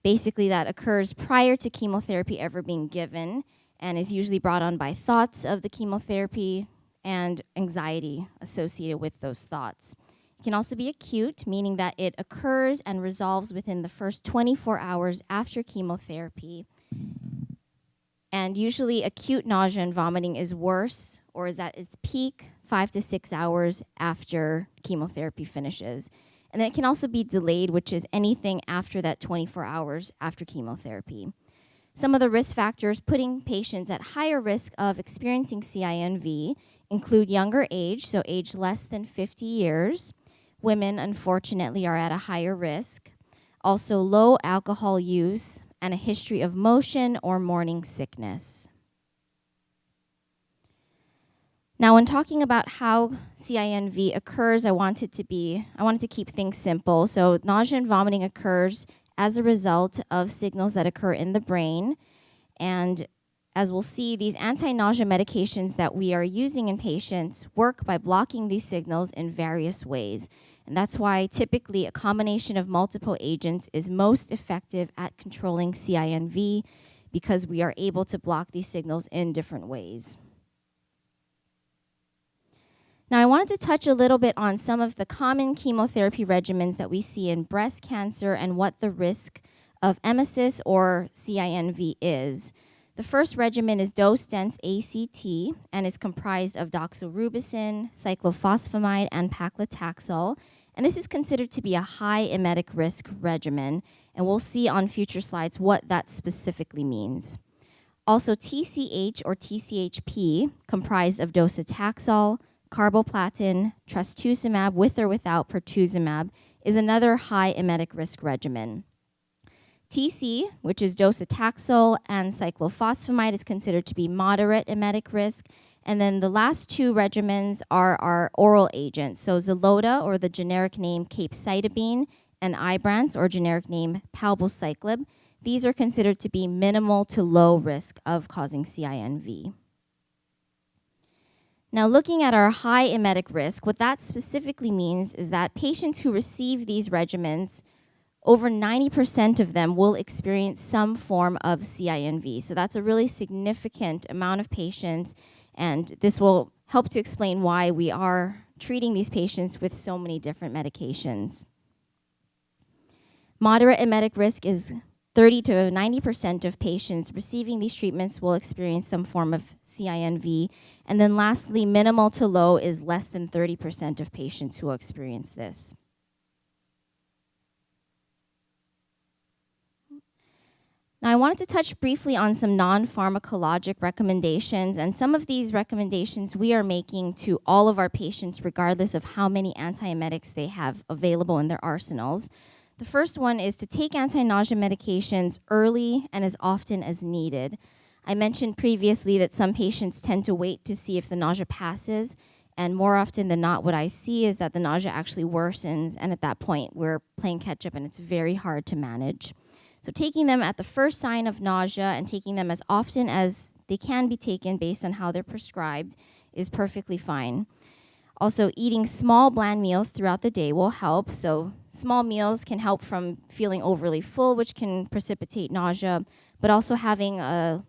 Basically, that occurs prior to chemotherapy ever being given and is usually brought on by thoughts of the chemotherapy and anxiety associated with those thoughts. It can also be acute, meaning that it occurs and resolves within the first 24 hours after chemotherapy. And usually acute nausea and vomiting is worse or is at its peak 5 to 6 hours after chemotherapy finishes. And then it can also be delayed, which is anything after that 24 hours after chemotherapy. Some of the risk factors putting patients at higher risk of experiencing CINV include younger age, so age less than 50 years. Women, unfortunately, are at a higher risk. Also, low alcohol use and a history of motion or morning sickness. Now, when talking about how CINV occurs, I wanted to keep things simple. So nausea and vomiting occurs as a result of signals that occur in the brain. And as we'll see, these anti-nausea medications that we are using in patients work by blocking these signals in various ways. And that's why typically a combination of multiple agents is most effective at controlling CINV because we are able to block these signals in different ways. Now, I wanted to touch a little bit on some of the common chemotherapy regimens that we see in breast cancer and what the risk of emesis or CINV is. The first regimen is dose-dense ACT and is comprised of doxorubicin, cyclophosphamide, and paclitaxel. And this is considered to be a high emetic risk regimen. And we'll see on future slides what that specifically means. Also, TCH or TCHP, comprised of docetaxel, carboplatin, trastuzumab with or without pertuzumab, is another high emetic risk regimen. TC, which is docetaxel and cyclophosphamide, is considered to be moderate emetic risk. And then the last two regimens are our oral agents. So Xeloda, or the generic name capecitabine, and Ibrance, or generic name palbociclib. These are considered to be minimal to low risk of causing CINV. Now, looking at our high emetic risk, what that specifically means is that patients who receive these regimens, over 90% of them will experience some form of CINV. So that's a really significant amount of patients, and this will help to explain why we are treating these patients with so many different medications. Moderate emetic risk is 30 to 90% of patients receiving these treatments will experience some form of CINV. And then lastly, minimal to low is less than 30% of patients who will experience this. Now, I wanted to touch briefly on some non-pharmacologic recommendations, and some of these recommendations we are making to all of our patients regardless of how many antiemetics they have available in their arsenals. The first one is to take anti-nausea medications early and as often as needed. I mentioned previously that some patients tend to wait to see if the nausea passes, and more often than not, what I see is that the nausea actually worsens, and at that point, we're playing catch up and it's very hard to manage. So taking them at the first sign of nausea and taking them as often as they can be taken based on how they're prescribed is perfectly fine. Also, eating small, bland meals throughout the day will help. So small meals can help from feeling overly full, which can precipitate nausea, but also having a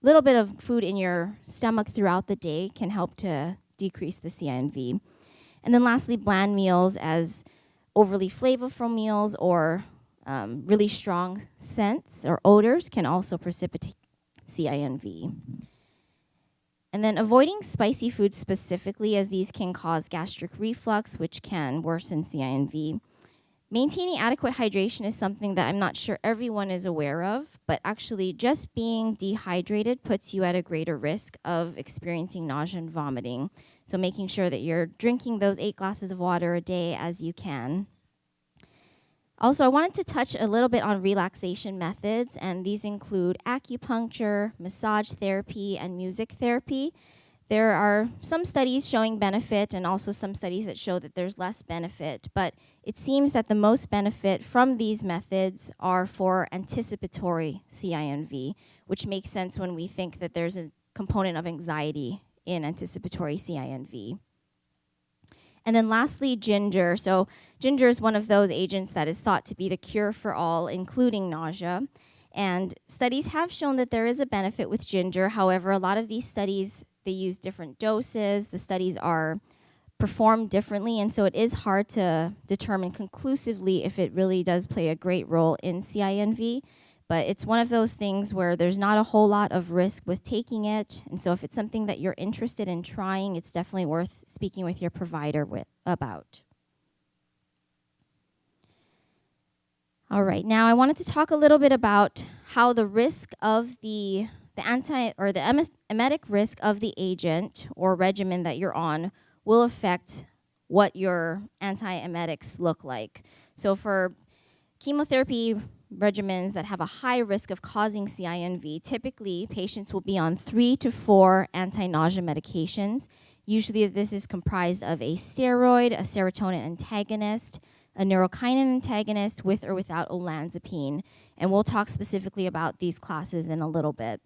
little bit of food in your stomach throughout the day can help to decrease the CINV. And then lastly, bland meals as overly flavorful meals or really strong scents or odors can also precipitate CINV. And then avoiding spicy foods specifically, as these can cause gastric reflux, which can worsen CINV. Maintaining adequate hydration is something that I'm not sure everyone is aware of, but actually just being dehydrated puts you at a greater risk of experiencing nausea and vomiting. So making sure that you're drinking those 8 glasses of water a day as you can. Also, I wanted to touch a little bit on relaxation methods, and these include acupuncture, massage therapy, and music therapy. There are some studies showing benefit and also some studies that show that there's less benefit, but it seems that the most benefit from these methods are for anticipatory CINV, which makes sense when we think that there's a component of anxiety in anticipatory CINV. And then lastly, ginger. So ginger is one of those agents that is thought to be the cure for all, including nausea. And studies have shown that there is a benefit with ginger. However, a lot of these studies, they use different doses. The studies are performed differently, and so it is hard to determine conclusively if it really does play a great role in CINV. But it's one of those things where there's not a whole lot of risk with taking it. And so if it's something that you're interested in trying, it's definitely worth speaking with your provider about. All right, now I wanted to talk a little bit about how the risk of the emetic risk of the agent or regimen that you're on will affect what your antiemetics look like. So for chemotherapy regimens that have a high risk of causing CINV, typically patients will be on 3 to 4 anti-nausea medications. Usually this is comprised of a steroid, a serotonin antagonist, a neurokinin antagonist with or without olanzapine. And we'll talk specifically about these classes in a little bit.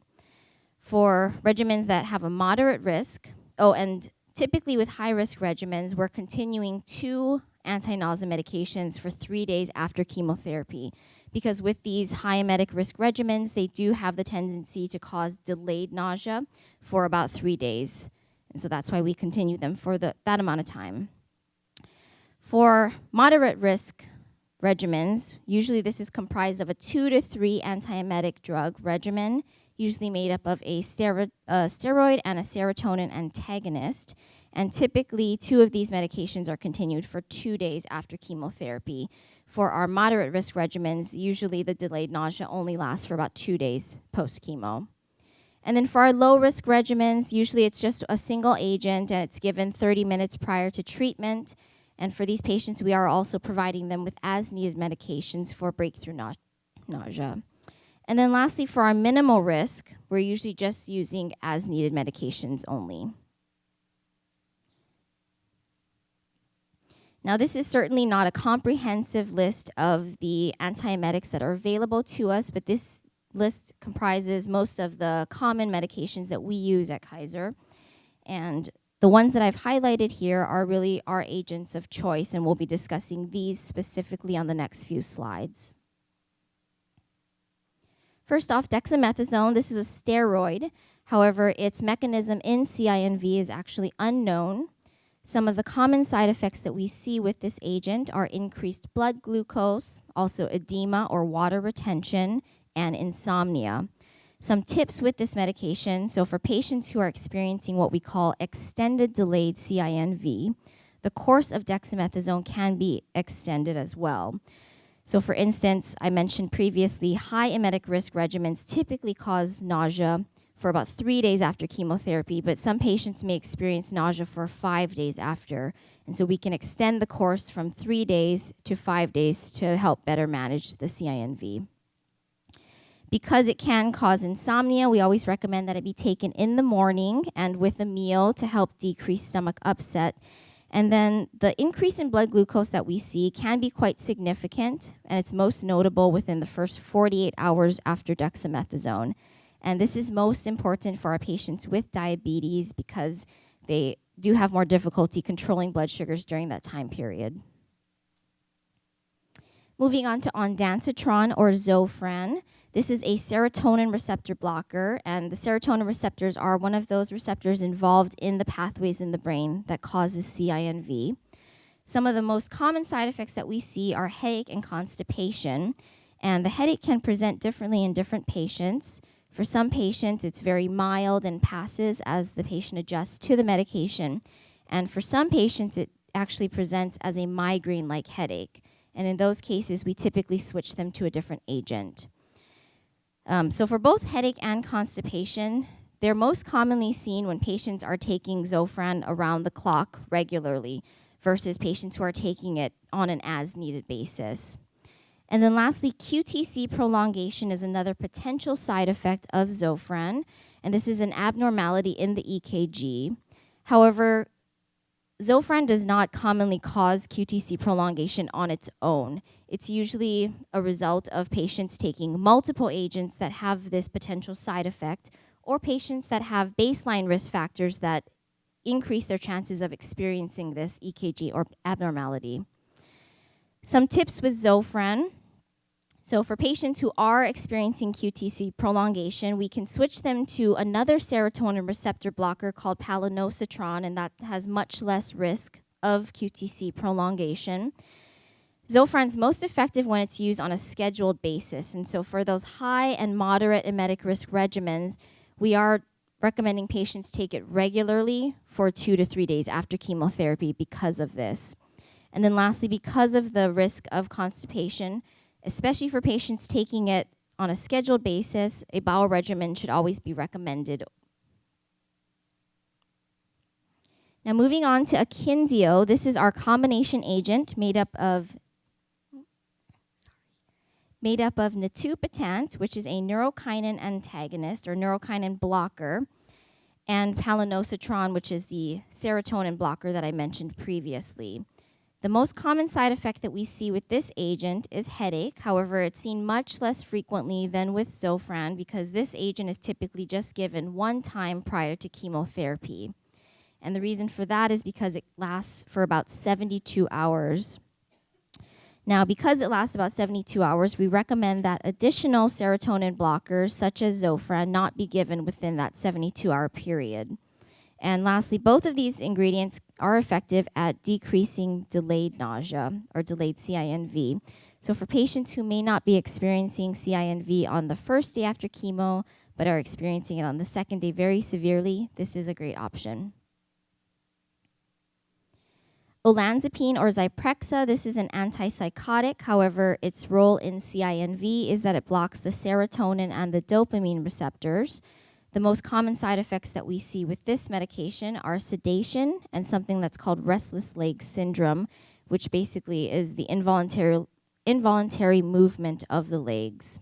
For regimens that have a moderate risk, and typically with high-risk regimens, we're continuing 2 anti-nausea medications for 3 days after chemotherapy. Because with these high emetic risk regimens, they do have the tendency to cause delayed nausea for about 3 days. And so that's why we continue them for that amount of time. For moderate risk regimens, usually this is comprised of a 2 to 3 antiemetic drug regimen, usually made up of a steroid and a serotonin antagonist. And typically 2 of these medications are continued for 2 days after chemotherapy. For our moderate risk regimens, usually the delayed nausea only lasts for about 2 days post-chemo. And then for our low-risk regimens, usually it's just a single agent and it's given 30 minutes prior to treatment. And for these patients, we are also providing them with as-needed medications for breakthrough nausea. And then lastly, for our minimal risk, we're usually just using as-needed medications only. Now, this is certainly not a comprehensive list of the antiemetics that are available to us, but this list comprises most of the common medications that we use at Kaiser. And the ones that I've highlighted here are really our agents of choice, and we'll be discussing these specifically on the next few slides. First off, dexamethasone. This is a steroid. However, its mechanism in CINV is actually unknown. Some of the common side effects that we see with this agent are increased blood glucose, also edema or water retention, and insomnia. Some tips with this medication, so for patients who are experiencing what we call extended delayed CINV, the course of dexamethasone can be extended as well. So for instance, I mentioned previously, high emetic risk regimens typically cause nausea for about 3 days after chemotherapy, but some patients may experience nausea for 5 days after. And so we can extend the course from 3 days to 5 days to help better manage the CINV. Because it can cause insomnia, we always recommend that it be taken in the morning and with a meal to help decrease stomach upset. And then the increase in blood glucose that we see can be quite significant, and it's most notable within the first 48 hours after dexamethasone. And this is most important for our patients with diabetes because they do have more difficulty controlling blood sugars during that time period. Moving on to ondansetron or Zofran. This is a serotonin receptor blocker, and the serotonin receptors are one of those receptors involved in the pathways in the brain that causes CINV. Some of the most common side effects that we see are headache and constipation, and the headache can present differently in different patients. For some patients, it's very mild and passes as the patient adjusts to the medication. And for some patients, it actually presents as a migraine-like headache. And in those cases, we typically switch them to a different agent. So for both headache and constipation, they're most commonly seen when patients are taking Zofran around the clock regularly versus patients who are taking it on an as-needed basis. And then lastly, QTc prolongation is another potential side effect of Zofran, and this is an abnormality in the EKG. However, Zofran does not commonly cause QTc prolongation on its own. It's usually a result of patients taking multiple agents that have this potential side effect, or patients that have baseline risk factors that increase their chances of experiencing this EKG or abnormality. Some tips with Zofran. So for patients who are experiencing QTc prolongation, we can switch them to another serotonin receptor blocker called palonosetron, and that has much less risk of QTc prolongation. Zofran's most effective when it's used on a scheduled basis. And so for those high and moderate emetic risk regimens, we are recommending patients take it regularly for 2 to 3 days after chemotherapy because of this. And then lastly, because of the risk of constipation, especially for patients taking it on a scheduled basis, a bowel regimen should always be recommended. Now moving on to Akynzeo, this is our combination agent made up of nitupetant, which is a neurokinin antagonist or neurokinin blocker, and palonosetron, which is the serotonin blocker that I mentioned previously. The most common side effect that we see with this agent is headache. However, it's seen much less frequently than with Zofran because this agent is typically just given one time prior to chemotherapy. And the reason for that is because it lasts for about 72 hours. Now, because it lasts about 72 hours, we recommend that additional serotonin blockers, such as Zofran, not be given within that 72-hour period. And lastly, both of these ingredients are effective at decreasing delayed nausea or delayed CINV. So for patients who may not be experiencing CINV on the first day after chemo, but are experiencing it on the second day very severely, this is a great option. Olanzapine or Zyprexa, this is an antipsychotic. However, its role in CINV is that it blocks the serotonin and the dopamine receptors. The most common side effects that we see with this medication are sedation and something that's called restless leg syndrome, which basically is the involuntary movement of the legs.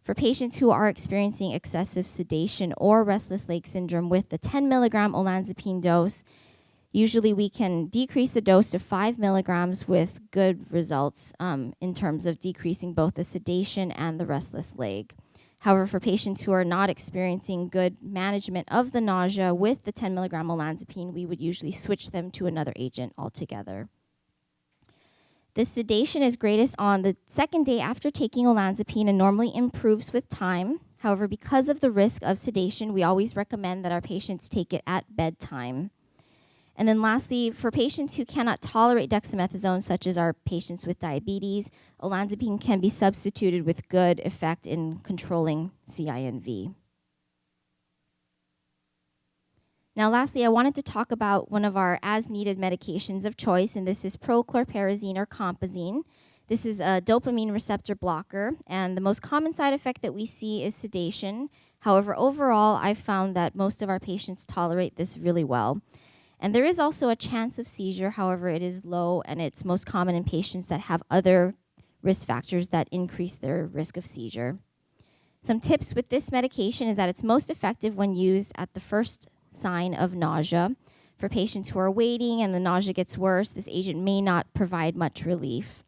For patients who are experiencing excessive sedation or restless leg syndrome with the 10 milligram olanzapine dose, usually we can decrease the dose to 5 milligrams with good results in terms of decreasing both the sedation and the restless leg. However, for patients who are not experiencing good management of the nausea with the 10 milligram olanzapine, we would usually switch them to another agent altogether. The sedation is greatest on the second day after taking olanzapine and normally improves with time. However, because of the risk of sedation, we always recommend that our patients take it at bedtime. And then lastly, for patients who cannot tolerate dexamethasone, such as our patients with diabetes, olanzapine can be substituted with good effect in controlling CINV. Now lastly, I wanted to talk about one of our as-needed medications of choice, and this is prochlorperazine or compazine. This is a dopamine receptor blocker, and the most common side effect that we see is sedation. However, overall, I've found that most of our patients tolerate this really well. And there is also a chance of seizure, however, it is low, and it's most common in patients that have other risk factors that increase their risk of seizure. Some tips with this medication is that it's most effective when used at the first sign of nausea. For patients who are waiting and the nausea gets worse, this agent may not provide much relief.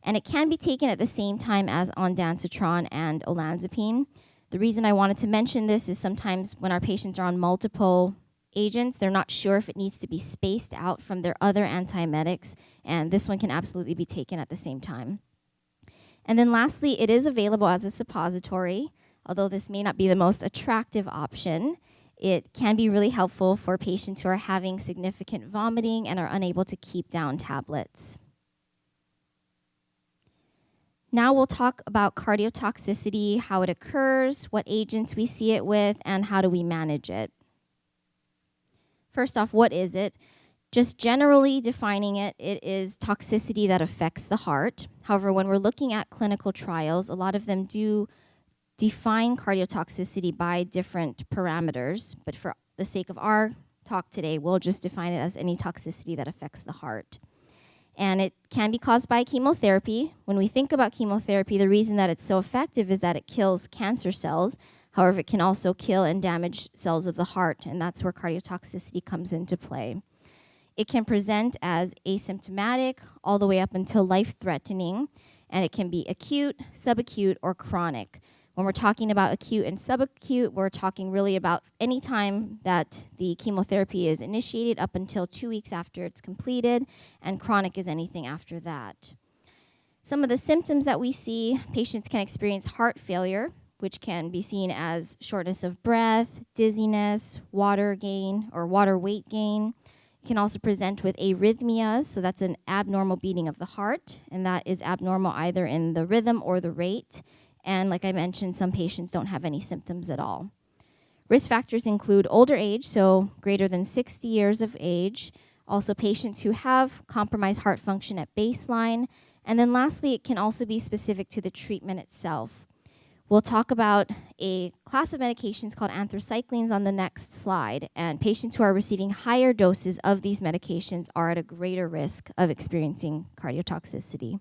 And it can be taken at the same time as ondansetron and olanzapine. The reason I wanted to mention this is sometimes when our patients are on multiple agents, they're not sure if it needs to be spaced out from their other antiemetics, and this one can absolutely be taken at the same time. And then lastly, it is available as a suppository. Although this may not be the most attractive option, it can be really helpful for patients who are having significant vomiting and are unable to keep down tablets. Now we'll talk about cardiotoxicity, how it occurs, what agents we see it with, and how do we manage it. First off, what is it? Just generally defining it, it is toxicity that affects the heart. However, when we're looking at clinical trials, a lot of them do define cardiotoxicity by different parameters, but for the sake of our talk today, we'll just define it as any toxicity that affects the heart. And it can be caused by chemotherapy. When we think about chemotherapy, the reason that it's so effective is that it kills cancer cells. However, it can also kill and damage cells of the heart, and that's where cardiotoxicity comes into play. It can present as asymptomatic all the way up until life-threatening, and it can be acute, subacute, or chronic. When we're talking about acute and subacute, we're talking really about any time that the chemotherapy is initiated up until 2 weeks after it's completed, and chronic is anything after that. Some of the symptoms that we see, patients can experience heart failure, which can be seen as shortness of breath, dizziness, water gain or water weight gain. It can also present with arrhythmias, so that's an abnormal beating of the heart, and that is abnormal either in the rhythm or the rate. And like I mentioned, some patients don't have any symptoms at all. Risk factors include older age, so greater than 60 years of age, also patients who have compromised heart function at baseline, and then lastly, it can also be specific to the treatment itself. We'll talk about a class of medications called anthracyclines on the next slide, and patients who are receiving higher doses of these medications are at a greater risk of experiencing cardiotoxicity.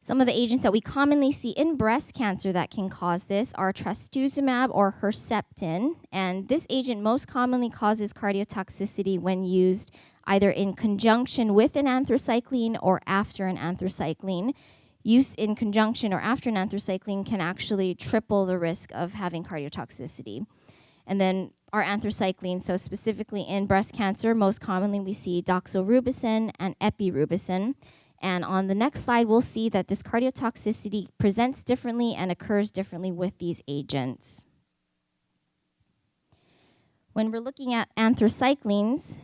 Some of the agents that we commonly see in breast cancer that can cause this are trastuzumab or Herceptin, and this agent most commonly causes cardiotoxicity when used either in conjunction with an anthracycline or after an anthracycline. Use in conjunction or after an anthracycline can actually triple the risk of having cardiotoxicity. And then our anthracyclines, so specifically in breast cancer, most commonly we see doxorubicin and epirubicin. And on the next slide, we'll see that this cardiotoxicity presents differently and occurs differently with these agents. When we're looking at anthracyclines,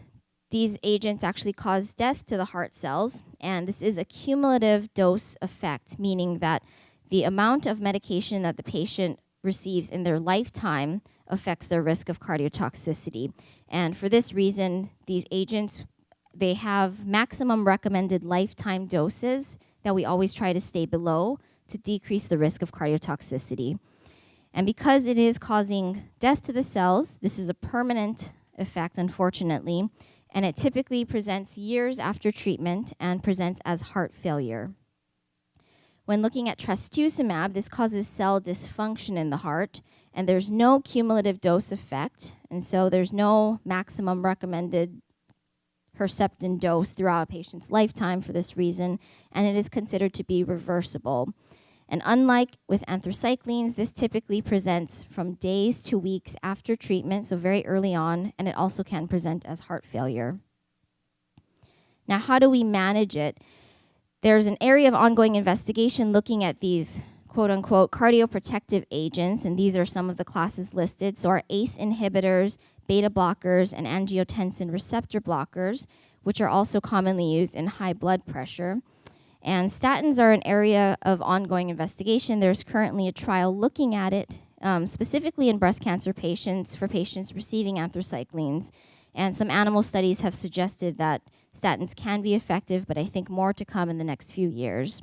these agents actually cause death to the heart cells, and this is a cumulative dose effect, meaning that the amount of medication that the patient receives in their lifetime affects their risk of cardiotoxicity. And for this reason, these agents, they have maximum recommended lifetime doses that we always try to stay below to decrease the risk of cardiotoxicity. And because it is causing death to the cells, this is a permanent effect, unfortunately, and it typically presents years after treatment and presents as heart failure. When looking at trastuzumab, this causes cell dysfunction in the heart, and there's no cumulative dose effect, and so there's no maximum recommended Herceptin dose throughout a patient's lifetime for this reason, and it is considered to be reversible. And unlike with anthracyclines, this typically presents from days to weeks after treatment, so very early on, and it also can present as heart failure. Now, how do we manage it? There's an area of ongoing investigation looking at these quote-unquote cardioprotective agents, and these are some of the classes listed. So our ACE inhibitors, beta blockers, and angiotensin receptor blockers, which are also commonly used in high blood pressure. And statins are an area of ongoing investigation. There's currently a trial looking at it, specifically in breast cancer patients, for patients receiving anthracyclines. And some animal studies have suggested that statins can be effective, but I think more to come in the next few years.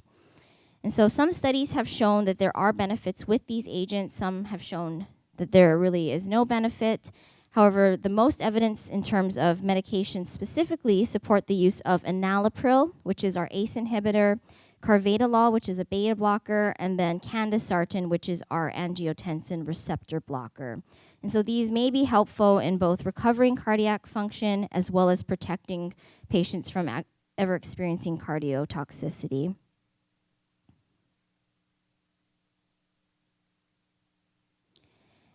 And so some studies have shown that there are benefits with these agents. Some have shown that there really is no benefit. However, the most evidence in terms of medication specifically support the use of enalapril, which is our ACE inhibitor, carvedilol, which is a beta blocker, and then candesartan, which is our angiotensin receptor blocker. And so these may be helpful in both recovering cardiac function as well as protecting patients from ever experiencing cardiotoxicity.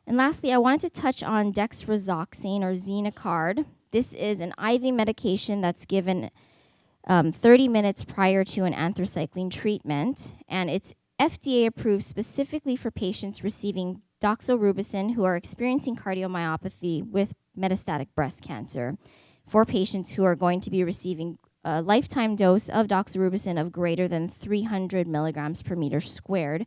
And lastly, I wanted to touch on dexrazoxane or Zenocard. This is an IV medication that's given 30 minutes prior to an anthracycline treatment, and it's FDA approved specifically for patients receiving doxorubicin who are experiencing cardiomyopathy with metastatic breast cancer, for patients who are going to be receiving a lifetime dose of doxorubicin of greater than 300 milligrams per meter squared.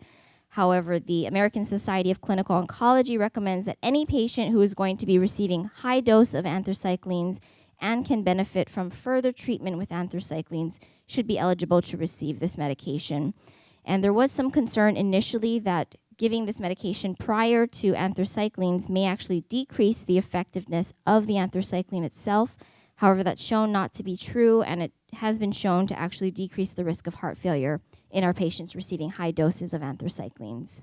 However, the American Society of Clinical Oncology recommends that any patient who is going to be receiving high dose of anthracyclines and can benefit from further treatment with anthracyclines should be eligible to receive this medication. And there was some concern initially that giving this medication prior to anthracyclines may actually decrease the effectiveness of the anthracycline itself. However, that's shown not to be true, and it has been shown to actually decrease the risk of heart failure in our patients receiving high doses of anthracyclines.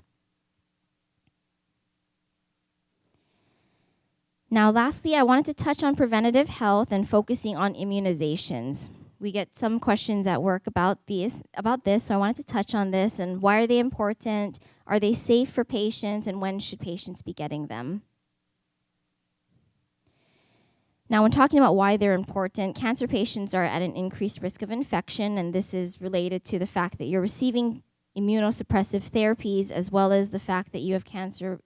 Now, lastly, I wanted to touch on preventative health and focusing on immunizations. we get some questions at work about this, so I wanted to touch on this and why are they important? Are they safe for patients, and when should patients be getting them? Now, when talking about why they're important, cancer patients are at an increased risk of infection, and this is related to the fact that you're receiving immunosuppressive therapies, as well as the fact that you have cancer,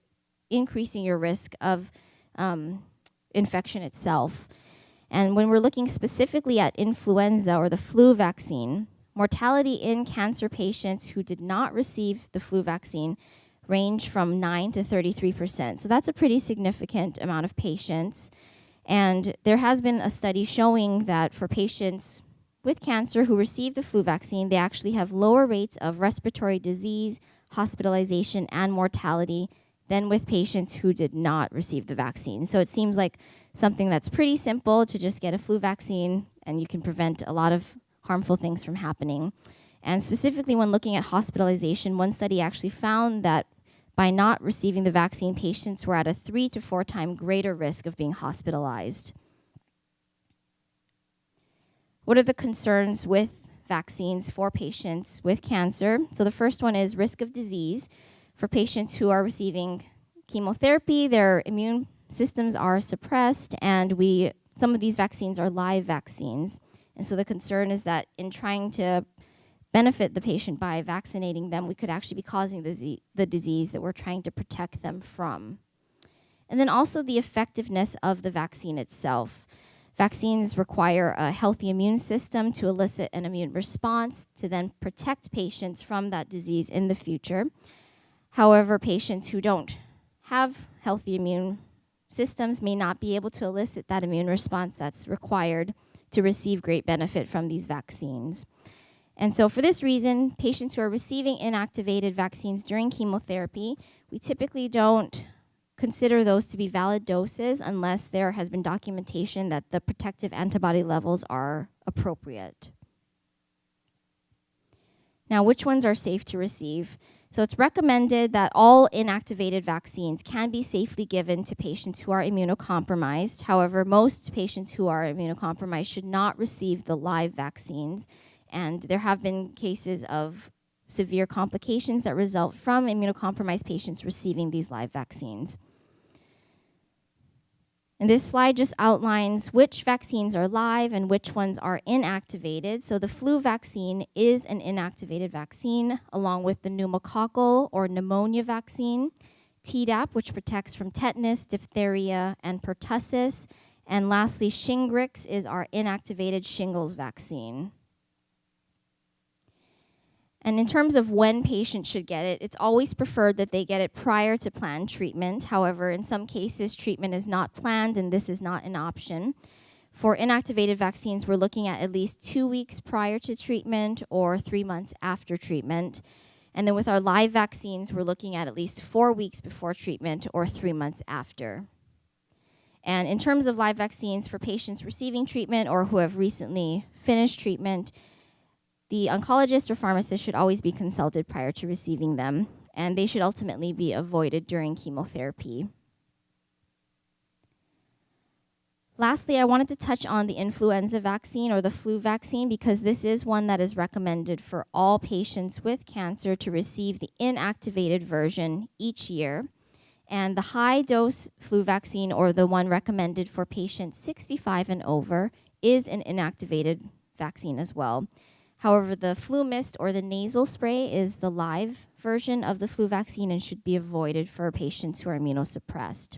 increasing your risk of infection itself. And when we're looking specifically at influenza or the flu vaccine, mortality in cancer patients who did not receive the flu vaccine range from 9 to 33%. So that's a pretty significant amount of patients. And there has been a study showing that for patients with cancer who receive the flu vaccine, they actually have lower rates of respiratory disease, hospitalization, and mortality than with patients who did not receive the vaccine. So it seems like something that's pretty simple to just get a flu vaccine, and you can prevent a lot of harmful things from happening. And specifically when looking at hospitalization, one study actually found that by not receiving the vaccine, patients were at a 3 to 4 times greater risk of being hospitalized. What are the concerns with vaccines for patients with cancer? So the first one is risk of disease. For patients who are receiving chemotherapy, their immune systems are suppressed, and some of these vaccines are live vaccines. And so the concern is that in trying to benefit the patient by vaccinating them, we could actually be causing the disease that we're trying to protect them from. And then also the effectiveness of the vaccine itself. Vaccines require a healthy immune system to elicit an immune response to then protect patients from that disease in the future. However, patients who don't have healthy immune systems may not be able to elicit that immune response that's required to receive great benefit from these vaccines. And so for this reason, patients who are receiving inactivated vaccines during chemotherapy, we typically don't consider those to be valid doses unless there has been documentation that the protective antibody levels are appropriate. Now, which ones are safe to receive? So it's recommended that all inactivated vaccines can be safely given to patients who are immunocompromised. However, most patients who are immunocompromised should not receive the live vaccines. And there have been cases of severe complications that result from immunocompromised patients receiving these live vaccines. And this slide just outlines which vaccines are live and which ones are inactivated. So the flu vaccine is an inactivated vaccine, along with the pneumococcal or pneumonia vaccine, Tdap, which protects from tetanus, diphtheria, and pertussis, and lastly, Shingrix is our inactivated shingles vaccine. And in terms of when patients should get it, it's always preferred that they get it prior to planned treatment. However, in some cases, treatment is not planned, and this is not an option. For inactivated vaccines, we're looking at least 2 weeks prior to treatment or 3 months after treatment. And then with our live vaccines, we're looking at least 4 weeks before treatment or 3 months after. And in terms of live vaccines for patients receiving treatment or who have recently finished treatment, the oncologist or pharmacist should always be consulted prior to receiving them, and they should ultimately be avoided during chemotherapy. Lastly, I wanted to touch on the influenza vaccine or the flu vaccine because this is one that is recommended for all patients with cancer to receive the inactivated version each year. And the high-dose flu vaccine, or the one recommended for patients 65 and over, is an inactivated vaccine as well. However, the flu mist or the nasal spray is the live version of the flu vaccine and should be avoided for patients who are immunosuppressed.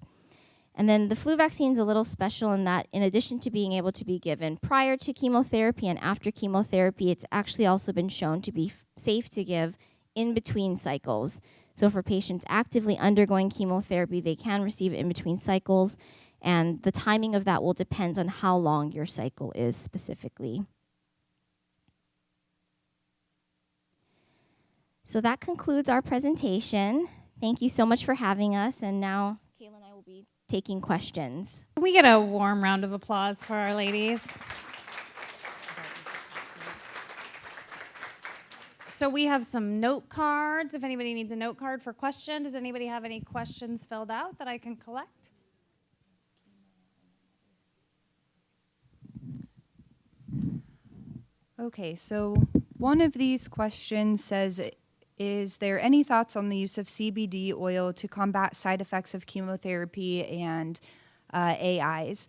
And then the flu vaccine is a little special in that in addition to being able to be given prior to chemotherapy and after chemotherapy, it's actually also been shown to be safe to give in between cycles. So for patients actively undergoing chemotherapy, they can receive it in between cycles, and the timing of that will depend on how long your cycle is specifically. So that concludes our presentation. Thank you so much for having us. And now Kayla and I will be taking questions. Can we get a warm round of applause for our ladies? So we have some note cards. If anybody needs a note card for question, does anybody have any questions filled out that I can collect? Okay, so one of these questions says, is there any thoughts on the use of CBD oil to combat side effects of chemotherapy and AIs?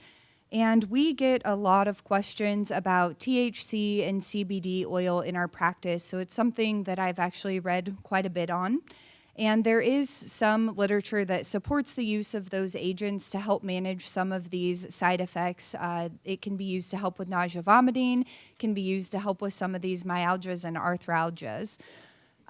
And we get a lot of questions about THC and CBD oil in our practice, so it's something that I've actually read quite a bit on. And there is some literature that supports the use of those agents to help manage some of these side effects. It can be used to help with nausea, vomiting, can be used to help with some of these myalgias and arthralgias.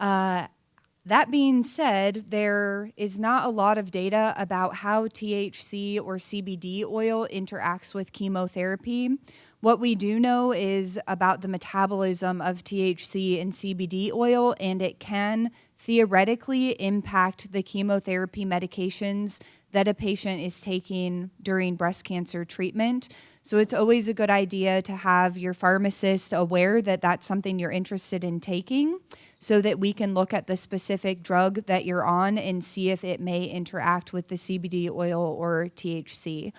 That being said, there is not a lot of data about how THC or CBD oil interacts with chemotherapy. What we do know is about the metabolism of THC and CBD oil, and it can theoretically impact the chemotherapy medications that a patient is taking during breast cancer treatment. So it's always a good idea to have your pharmacist aware that that's something you're interested in taking, so that we can look at the specific drug that you're on and see if it may interact with the CBD oil or THC.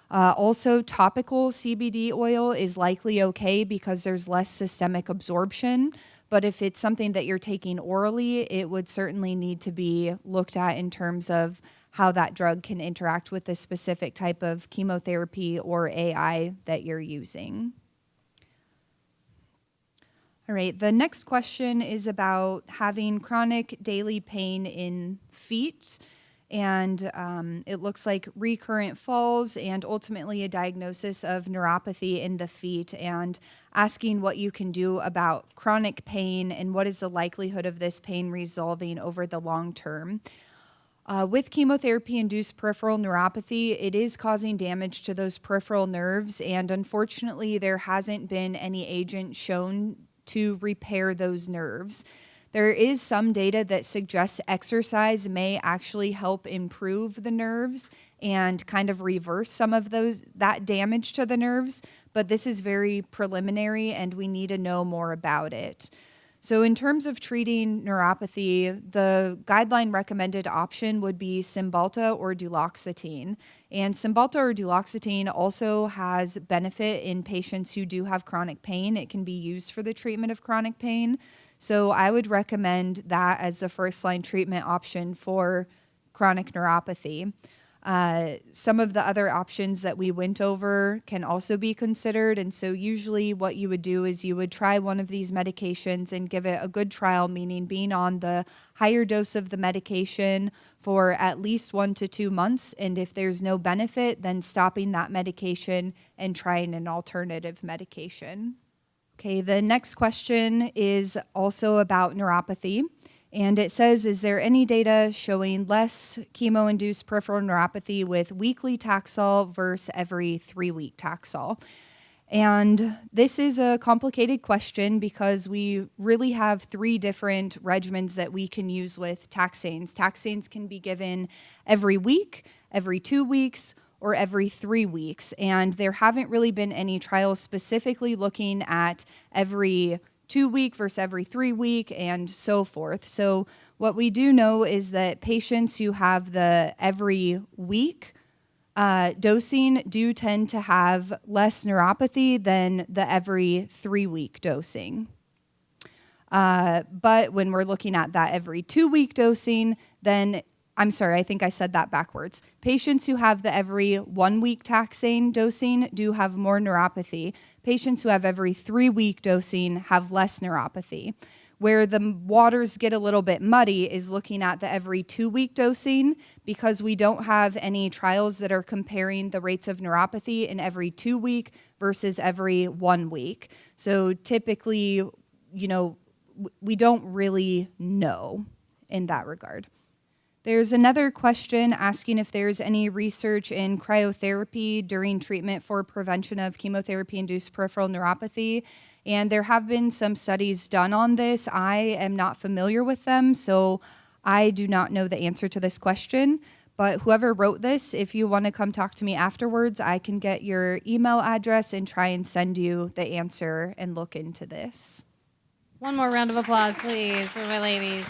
Also, topical CBD oil is likely okay because there's less systemic absorption, but if it's something that you're taking orally, it would certainly need to be looked at in terms of how that drug can interact with the specific type of chemotherapy or AI that you're using. All right, the next question is about having chronic daily pain in feet, and it looks like recurrent falls and ultimately a diagnosis of neuropathy in the feet, and asking what you can do about chronic pain and what is the likelihood of this pain resolving over the long term. With chemotherapy-induced peripheral neuropathy, it is causing damage to those peripheral nerves, and unfortunately, there hasn't been any agent shown to repair those nerves. There is some data that suggests exercise may actually help improve the nerves and kind of reverse some of that damage to the nerves, but this is very preliminary and we need to know more about it. So in terms of treating neuropathy, the guideline recommended option would be Cymbalta or duloxetine. And Cymbalta or duloxetine also has benefit in patients who do have chronic pain. It can be used for the treatment of chronic pain. So I would recommend that as a first-line treatment option for chronic neuropathy. Some of the other options that we went over can also be considered. And so usually what you would do is you would try one of these medications and give it a good trial, meaning being on the higher dose of the medication for at least 1 to 2 months. And if there's no benefit, then stopping that medication and trying an alternative medication. Okay, the next question is also about neuropathy. And it says, is there any data showing less chemo-induced peripheral neuropathy with weekly Taxol versus every 3-week Taxol? And this is a complicated question because we really have 3 different regimens that we can use with taxanes. Taxanes can be given every week, every 2 weeks, or every 3 weeks. And there haven't really been any trials specifically looking at every 2-week versus every 3-week and so forth. So what we do know is that patients who have the every week dosing do tend to have less neuropathy than the every 3-week dosing. But when we're looking at that every 2-week dosing, then I'm sorry, I think I said that backwards. Patients who have the every 1-week taxane dosing do have more neuropathy. Patients who have every 3-week dosing have less neuropathy. Where the waters get a little bit muddy is looking at the every 2-week dosing, because we don't have any trials that are comparing the rates of neuropathy in every 2-week versus every 1 week. So typically, we don't really know in that regard. There's another question asking if there's any research in cryotherapy during treatment for prevention of chemotherapy-induced peripheral neuropathy. And there have been some studies done on this. I am not familiar with them, so I do not know the answer to this question. But whoever wrote this, if you want to come talk to me afterwards, I can get your email address and try and send you the answer and look into this. One more round of applause, please, for my ladies.